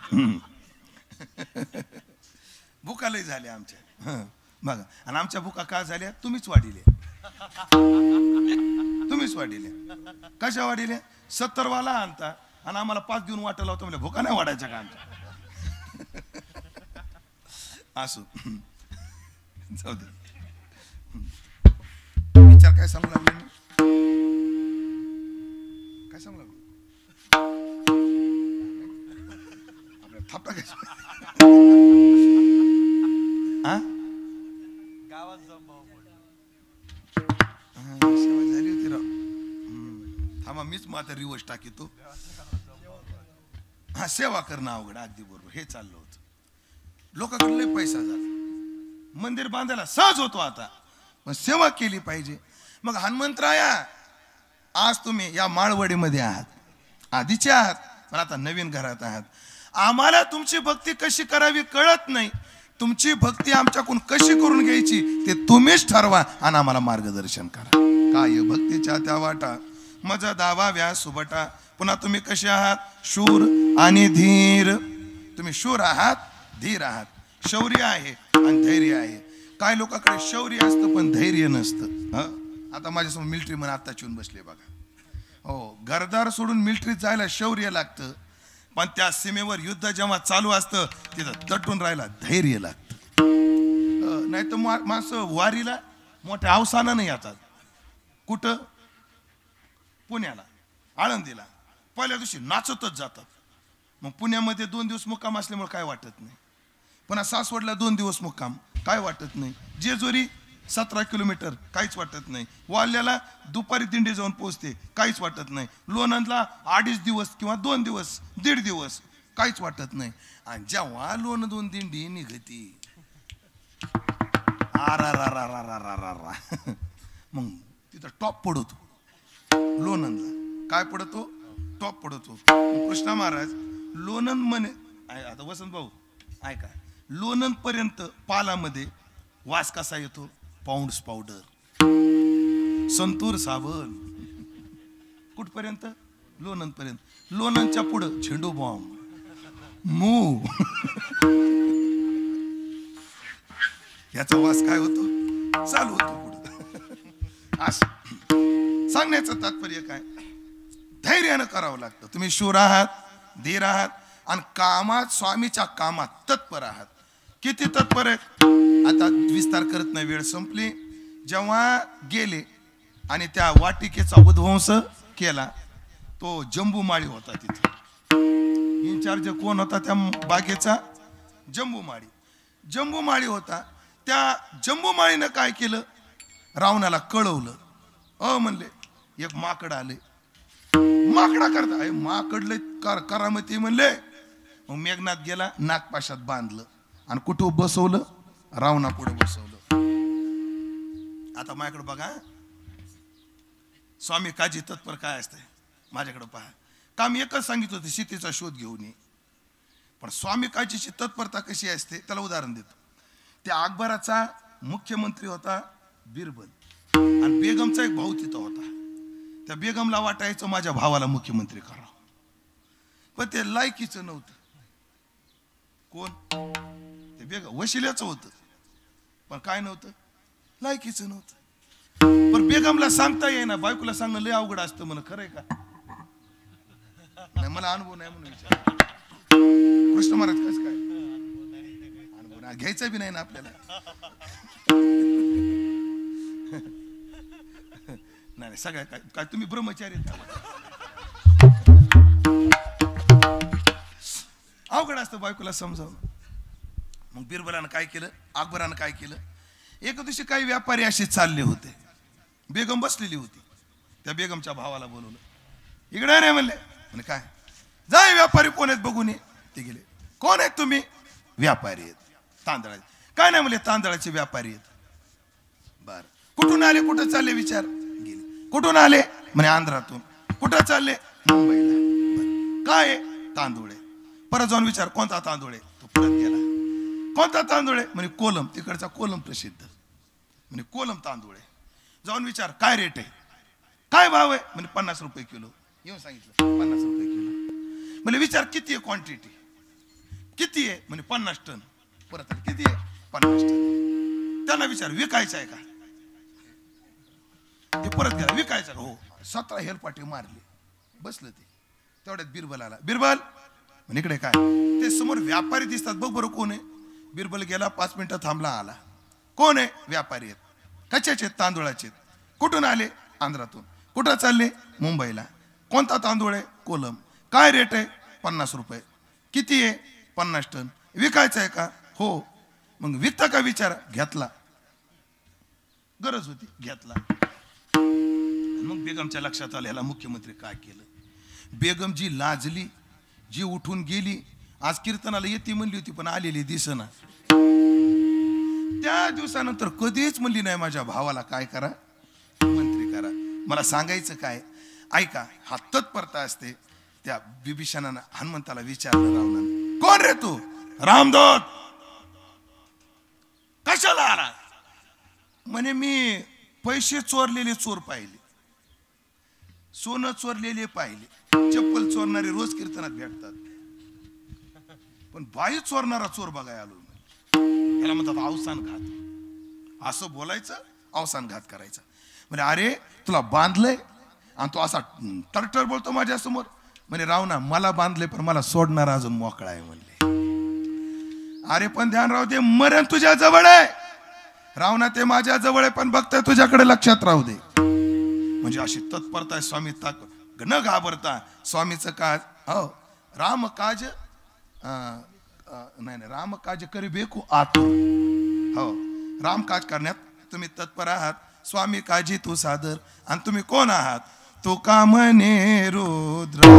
भुका लय झाली आमच्या. बघा, आणि आमच्या भुका का झाल्या? तुम्हीच वाढिले. तुम्हीच वाढिले. कशा वाढिले? 70 वाला आणता आणि आम्हाला 5 देऊन वाटायला होतं, म्हणजे भुका नाही वाढायच्या का आमच्या? असो, जाऊ दे. विचार काय सांगू लागले मी? काय सांगू लागलो? आपल्या थापटा काय झाली होती राव. थांबा, मीच मग आता रिवर्स टाकीतो. हा, सेवा करणं अवघड, अगदी बरोबर. हे चाललं होतं. लोकांकडे लय पैसा झाला, मंदिर बांधायला सहज होतो आता, पण सेवा केली पाहिजे. मग हनुमंतराया, आज तुम्ही या माळवडीमध्ये आहात, आधीचे आहात, पण आता नवीन घरात आहात. आम्हाला तुमची भक्ती कशी करावी कळत नाही. तुमची भक्ती आमच्याकडून कशी करून घ्यायची ते तुम्हीच ठरवा आणि आम्हाला मार्गदर्शन करा. काय भक्तीच्या त्या वाटा मज दावा व्यास सुबटा. पुन्हा तुम्ही कसे आहात? शूर आणि धीर. तुम्ही शूर आहात, धीर आहात. शौर्य आहे आणि धैर्य आहे. काय लोकांकडे शौर्य असतं पण धैर्य नसतं. आता माझ्यासमोर मिलिटरी म्हणून आता चिवून बसले बघा. हो, घरदार सोडून मिलिटरीत जायला शौर्य लागतं, पण त्या सीमेवर युद्ध जेव्हा चालू असतं तिथं दटून राहायला धैर्य लागतं. नाही तर माणसं वारीला मोठ्या अवसानानं येतात. कुठं? पुण्याला, आळंदीला पहिल्या दिवशी नाचतच जातात. मग पुण्यामध्ये 2 दिवस मुक्काम असल्यामुळे काय वाटत नाही. पुन्हा सासवडला 2 दिवस मुक्काम, काय वाटत नाही. जेजुरी 17 किलोमीटर, काहीच वाटत नाही. वाल्याला दुपारी दिंडी जाऊन पोहोचते, काहीच वाटत नाही. लोणंदला 2.5 दिवस किंवा 2 दिवस, 1.5 दिवस, काहीच वाटत नाही. आणि जेव्हा लोणंदून दिंडी निघती, मग तिथं टॉप पडतो. लोणंदला काय पडतो? टॉप पडतो. कृष्णा महाराज लोणंद म्हणे, आता वसंत भाऊ ऐका, लोणंद पर्यंत पालामध्ये वास कसा येतो? पाऊंड्स पावडर, संतूर साबण. कुठपर्यंत? लोणंद पर्यंत. लोणंदच्या पुढं झेंडू बॉम्ब, मू. याचा वास काय होतो? चालू होतो पुढं. असं सांगण्याचं तात्पर्य काय? धैर्यानं करावं लागतं. तुम्ही शूर आहात, धीर आहात आणि कामात, स्वामीच्या कामात तत्पर आहात. किती तत्पर आहेत आता विस्तार करत नाही, वेळ संपली. जेव्हा गेले आणि त्या वाटिकेचा उद्ध्वंस केला, तो जंबूमाळी होता. तिथे इन्चार्ज कोण होता त्या बागेचा? जंबूमाळी. जंबूमाळी होता. त्या जंबूमाळीनं काय केलं? रावणाला कळवलं. म्हणले एक माकड आले. माकडा करता माकडले करामती म्हणले. मग मेघनाथ गेला, नागपाशात बांधलं आणि कुठं बसवलं? रावणा पुढे बसवलं. आता माझ्याकडे बघा, स्वामी काजी तत्पर काय असते माझ्याकडे पहा. काम एकच सांगितलं होतं, सीतेचा शोध घेऊन ये. पण स्वामी काजीची तत्परता कशी असते त्याला उदाहरण देतो. त्या अकबराचा मुख्यमंत्री होता बिरबल, आणि बेगमचा एक भाऊ तिथं होता. त्या बेगमला वाटायचं माझ्या भावाला मुख्यमंत्री करावं, पण ते लायकीचं नव्हतं. कोण? ते बेगम वशिल्याचं होतं, पण काय नव्हतं? लायकीचं नव्हतं. पण बेगमला सांगता येईना. बायकोला सांगणं लय अवघड असतं म्हण. खरंय का? नाही, मला अनुभव नाही म्हणून विचार. कृष्ण महाराज कसं काय अनुभव घ्यायचा बी नाही ना आपल्याला. नाही, सगळ्या काय तुम्ही ब्रह्मचारी अवघड असतं बायकोला समजावून. मग बिरबलानं काय केलं, अकबरानं काय केलं? एका दिवशी काही व्यापारी असे चालले होते. बेगम बसलेली होती. त्या बेगमच्या भावाला बोलवलं. इकडे रे म्हणले. म्हणे काय? जाय व्यापारी कोण आहेत बघून ये. ते गेले. कोण आहेत तुम्ही? व्यापारी आहेत. तांदळाचे. काय नाही म्हणले, तांदळाचे व्यापारी आहेत. बर, कुठून आले, कुठं चालले? विचार. गेले. कुठून आले? म्हणे आंध्रातून. कुठं चालले? मुंबईला. काय? तांदूळ आहे. परत जाऊन विचार, कोणता तांदूळ आहे? तो परत गेला. कोणता तांदूळ आहे? म्हणे कोलम. तिकडचा कोलम प्रसिद्ध. म्हणे कोलम तांदूळ आहे. जाऊन विचार, काय रेट आहे? काय भाव आहे? म्हणे 50 रुपये किलो. येऊन सांगितलं 50 रुपये किलो. म्हणे विचार, किती आहे क्वांटिटी? किती आहे? म्हणे 50 टन. परत किती आहे? 50 टन. त्यांना विचार विकायचं आहे का? ते परत गेला विकायचं का? हो. 17 हेलपाटे मारले. बसलं ते. तेवढ्यात बिरबल आला. बिरबल म्हणे इकडे काय? ते समोर व्यापारी दिसतात, बघ बरं कोण आहे. बिरबल गेला, 5 मिनिटं थांबला, आला. कोण आहे? व्यापारी आहेत. कशाचे? तांदुळाचे. कुठून आले? आंध्रातून. कुठं चालले? मुंबईला. कोणता तांदूळ आहे? कोलम. काय रेट आहे? 50 रुपये. किती आहे? 50 टन. विकायचं आहे का? हो. मग विकता का? विचारा. घेतला. गरज होती, घेतला. मग बेगमच्या लक्षात आलं ह्याला मुख्यमंत्री काय केलं. बेगम जी लाजली, जी उठून गेली. आज कीर्तनाला येते म्हणली होती पण आलेली दिसना. त्या दिवसानंतर कधीच म्हणली नाही माझ्या भावाला काय करा, मंत्री करा. मला सांगायचं काय, ऐका, हा तत्परता असते. त्या बिभीषणानं हनुमंताला विचारलं रावणानं, कोण रे तू? रामदूत. कशाला आला? म्हणे मी पैसे चोरलेले चोर पाहिले, सोनं चोरलेले पाहिले. चप्पल चोरणारे रोज कीर्तनात भेटतात, पण बाई चोरणारा चोर बघाय आलो. त्याला म्हणतात अवसान घात. असं बोलायचं, अवसान घात करायचा. म्हणजे अरे तुला बांधलंय आणि तू असा तरटर बोलतो माझ्या समोर. म्हणे रावणा मला बांधले पण मला सोडणार अजून मोकळा आहे म्हणले. अरे पण ध्यान राहू दे, मरण तुझ्या जवळ आहे. रावणा ते माझ्या जवळ आहे पण बघतोय तुझ्याकडे, लक्षात राहू दे. म्हणजे अशी तत्परता स्वामी न घाबरता स्वामीचं काज. हो राम काज नाही राम काज करी बेकू आतुर. हो राम काज करण्यात तुम्ही तत्पर आहात. स्वामी काजी तू सादर. आणि तुम्ही कोण आहात? तो का म्हणे रुद्र.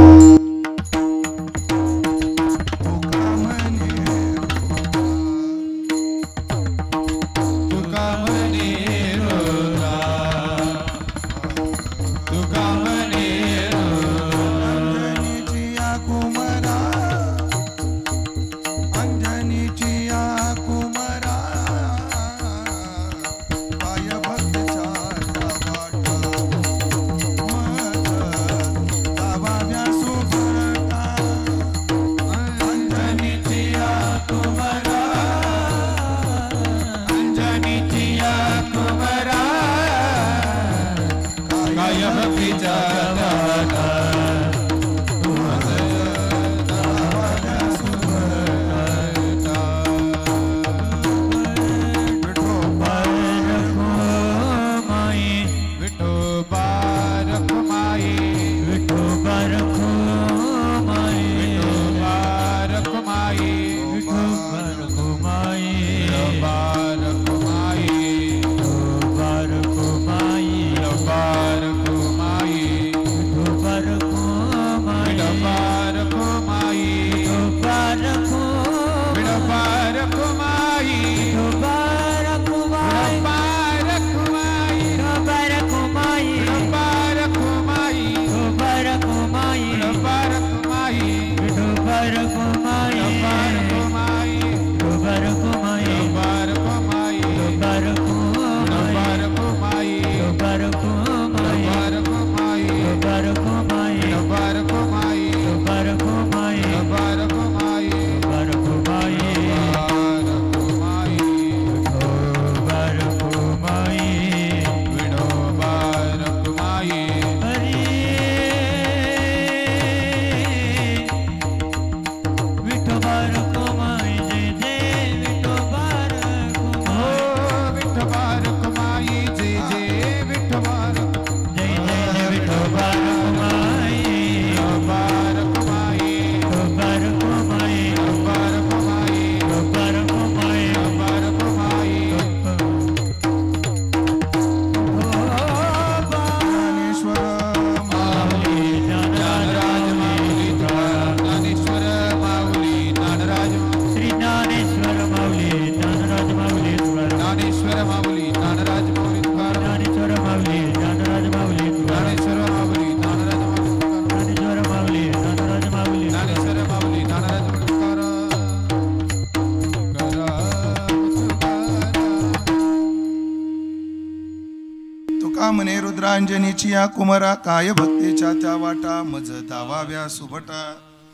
म्हणे रुद्रांजनीची या कुमारा काय भक्तीच्या त्या वाटा मज दावाव्या सुभटा.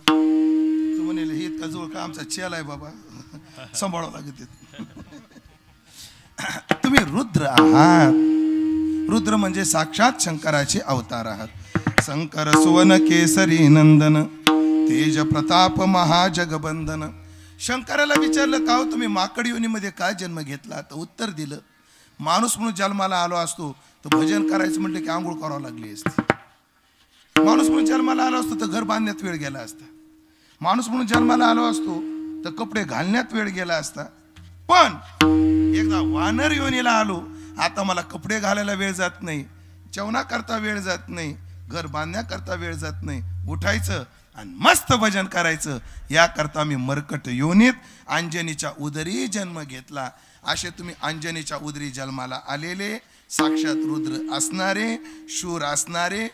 तू म्हणेल हे इतका जवळ का आमचा चेला आहे बाबा, सांभाळावं लागत. तुम्ही रुद्र आहात. रुद्र म्हणजे साक्षात शंकराचे अवतार आहात. शंकर सुवन केसरी नंदन तेज प्रताप महाजगबंधन. शंकराला विचारलं का हो तुम्ही माकड योनीमध्ये काय जन्म घेतला? तर उत्तर दिलं, माणूस म्हणून जन्माला आलो असतो तर भजन करायचं म्हटलं की आंघोळ करावं लागली असती. माणूस म्हणून जन्माला आलो असतो तर घर बांधण्यात वेळ गेला असता. माणूस म्हणून जन्माला आलो असतो तर कपडे घालण्यात वेळ गेला असता. पण एकदा वानर योनीला आलो, आता मला कपडे घालायला वेळ जात नाही, जेवणाकरता वेळ जात नाही, घर बांधण्याकरता वेळ जात नाही. उठायचं आणि मस्त भजन करायचं, याकरता मी मरकट योनीत अंजनीच्या उदरी जन्म घेतला. असे तुम्ही अंजनीच्या उदरी जन्माला आलेले साक्षात रुद्र असणारे, शूर असणारे,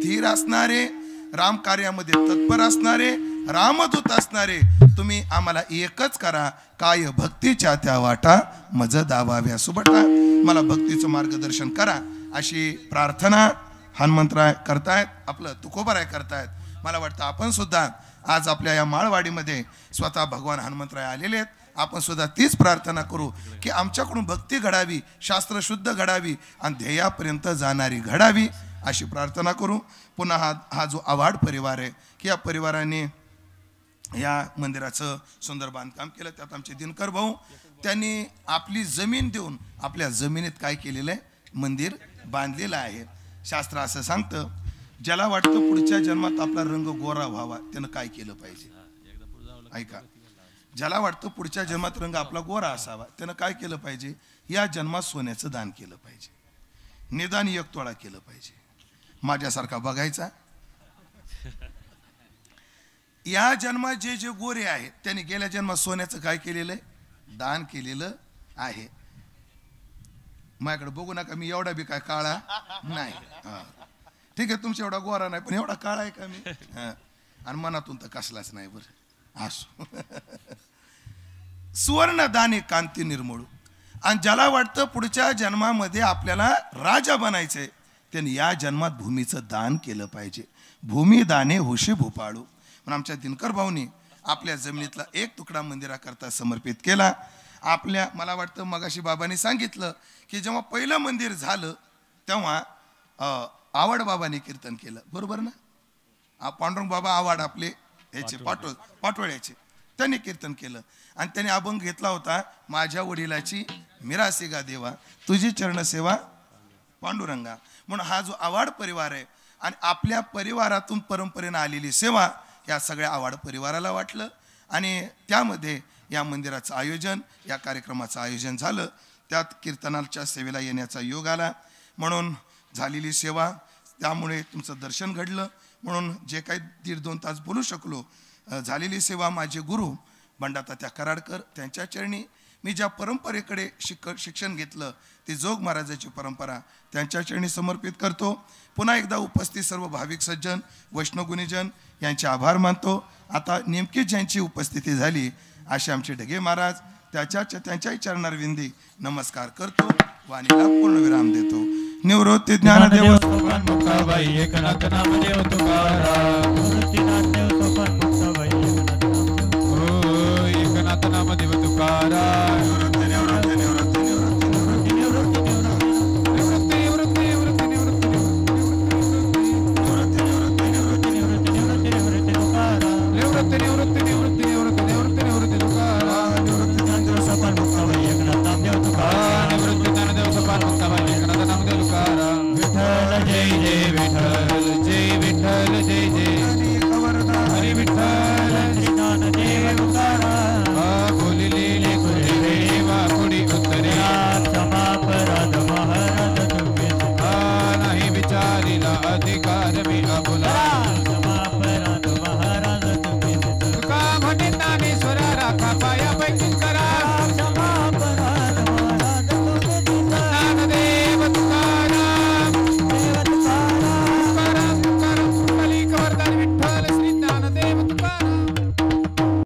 धीर असणारे, राम कार्यामध्ये तत्पर असणारे, रामदूत असणारे तुम्ही आम्हाला एकच करा. काय भक्तीच्या त्या वाटा मज दावाव्या सुबटा. मला भक्तीचं मार्गदर्शन करा अशी प्रार्थना हनुमंतराय करतायत, आपलं तुकोबाराय करतायत. मला वाटतं आपण सुद्धा आज आपल्या या माळवाडीमध्ये स्वतः भगवान हनुमंतराय आलेले आहेत. आपण सुद्धा तीच प्रार्थना करू की आमच्याकडून भक्ती घडावी, शास्त्र शुद्ध घडावी आणि ध्येयापर्यंत जाणारी घडावी अशी प्रार्थना करू. पुन्हा हा जो आवाड परिवार आहे की या परिवाराने या मंदिराचं सुंदर बांधकाम केलं. त्यात आमचे दिनकर भाऊ त्यांनी आपली जमीन देऊन आपल्या जमिनीत काय केलेलं आहे, मंदिर बांधलेलं आहे. शास्त्र असं सांगतं, ज्याला वाटतं पुढच्या जन्मात आपला रंग गोरा व्हावा त्यानं काय केलं पाहिजे. ऐका, ज्याला वाटतं पुढच्या जन्मात रंग आपला गोरा असावा त्यानं काय केलं पाहिजे, या जन्मात सोन्याचं दान केलं पाहिजे, निदान 1 तोळा केलं पाहिजे. माझ्यासारखा बघायचा. या जन्मात जे जे गोरे आहेत त्यांनी गेल्या जन्मात सोन्याचं काय केलेलं आहे, दान केलेलं आहे. माझ्याकडे बघू नका, मी एवढा बी काय काळा नाही. ठीक आहे, तुमच्या एवढा गोरा नाही पण एवढा काळा आहे का मी? आणि मनातून तर कसलाच नाही. बरं असो. सुवर्ण दाने कांती निर्मळू. आणि ज्याला वाटतं पुढच्या जन्मामध्ये आपल्याला राजा बनायचंय त्यांनी या जन्मात भूमीचं दान केलं पाहिजे. भूमी दाने हुशी भूपाळू. पण आमच्या दिनकर भाऊनी आपल्या जमिनीतला 1 तुकडा मंदिराकरता समर्पित केला. आपल्या मला वाटतं मगाशी बाबांनी सांगितलं की जेव्हा पहिलं मंदिर झालं तेव्हा आवड बाबांनी कीर्तन केलं, बरोबर ना? पांडुरंग बाबा आवड आपले ह्याचे पाटोळ्याचे, त्यांनी कीर्तन केलं आणि त्यांनी अभंग घेतला होता, माझ्या वडिलाची मिरासी गा देवा तुझी चरणसेवा पांडुरंगा. म्हणून हा जो आवाड परिवार आहे आणि आपल्या परिवारातून परंपरेनं आलेली सेवा या सगळ्या आवाड परिवाराला वाटलं आणि त्यामध्ये या मंदिराचं आयोजन, या कार्यक्रमाचं आयोजन झालं. त्यात कीर्तनाच्या सेवेला येण्याचा योग आला म्हणून झालेली सेवा, त्यामुळे तुमचं दर्शन घडलं. म्हणून जे काही 1.5-2 तास बोलू शकलो, झालेली सेवा माझे गुरु बंडातात्या कराडकर त्यांच्या चरणी, मी ज्या परंपरेकडे शिक्षण घेतलं ती जोग महाराजाची परंपरा त्यांच्या चरणी समर्पित करतो. पुन्हा एकदा उपस्थित सर्व भाविक सज्जन वैष्णवगुणीजन यांचे आभार मानतो. आता नेमकीच ज्यांची उपस्थिती झाली असे आमचे ढगे महाराज, त्यांच्याही चरणारविंदी नमस्कार करतो, वाणीला पूर्णविराम देतो. निवृत्ती ज्ञानदेव मुक्ताबाई एकनाथ नामदेव तुकाराम. एकनाथ नामदेव तुकाराम.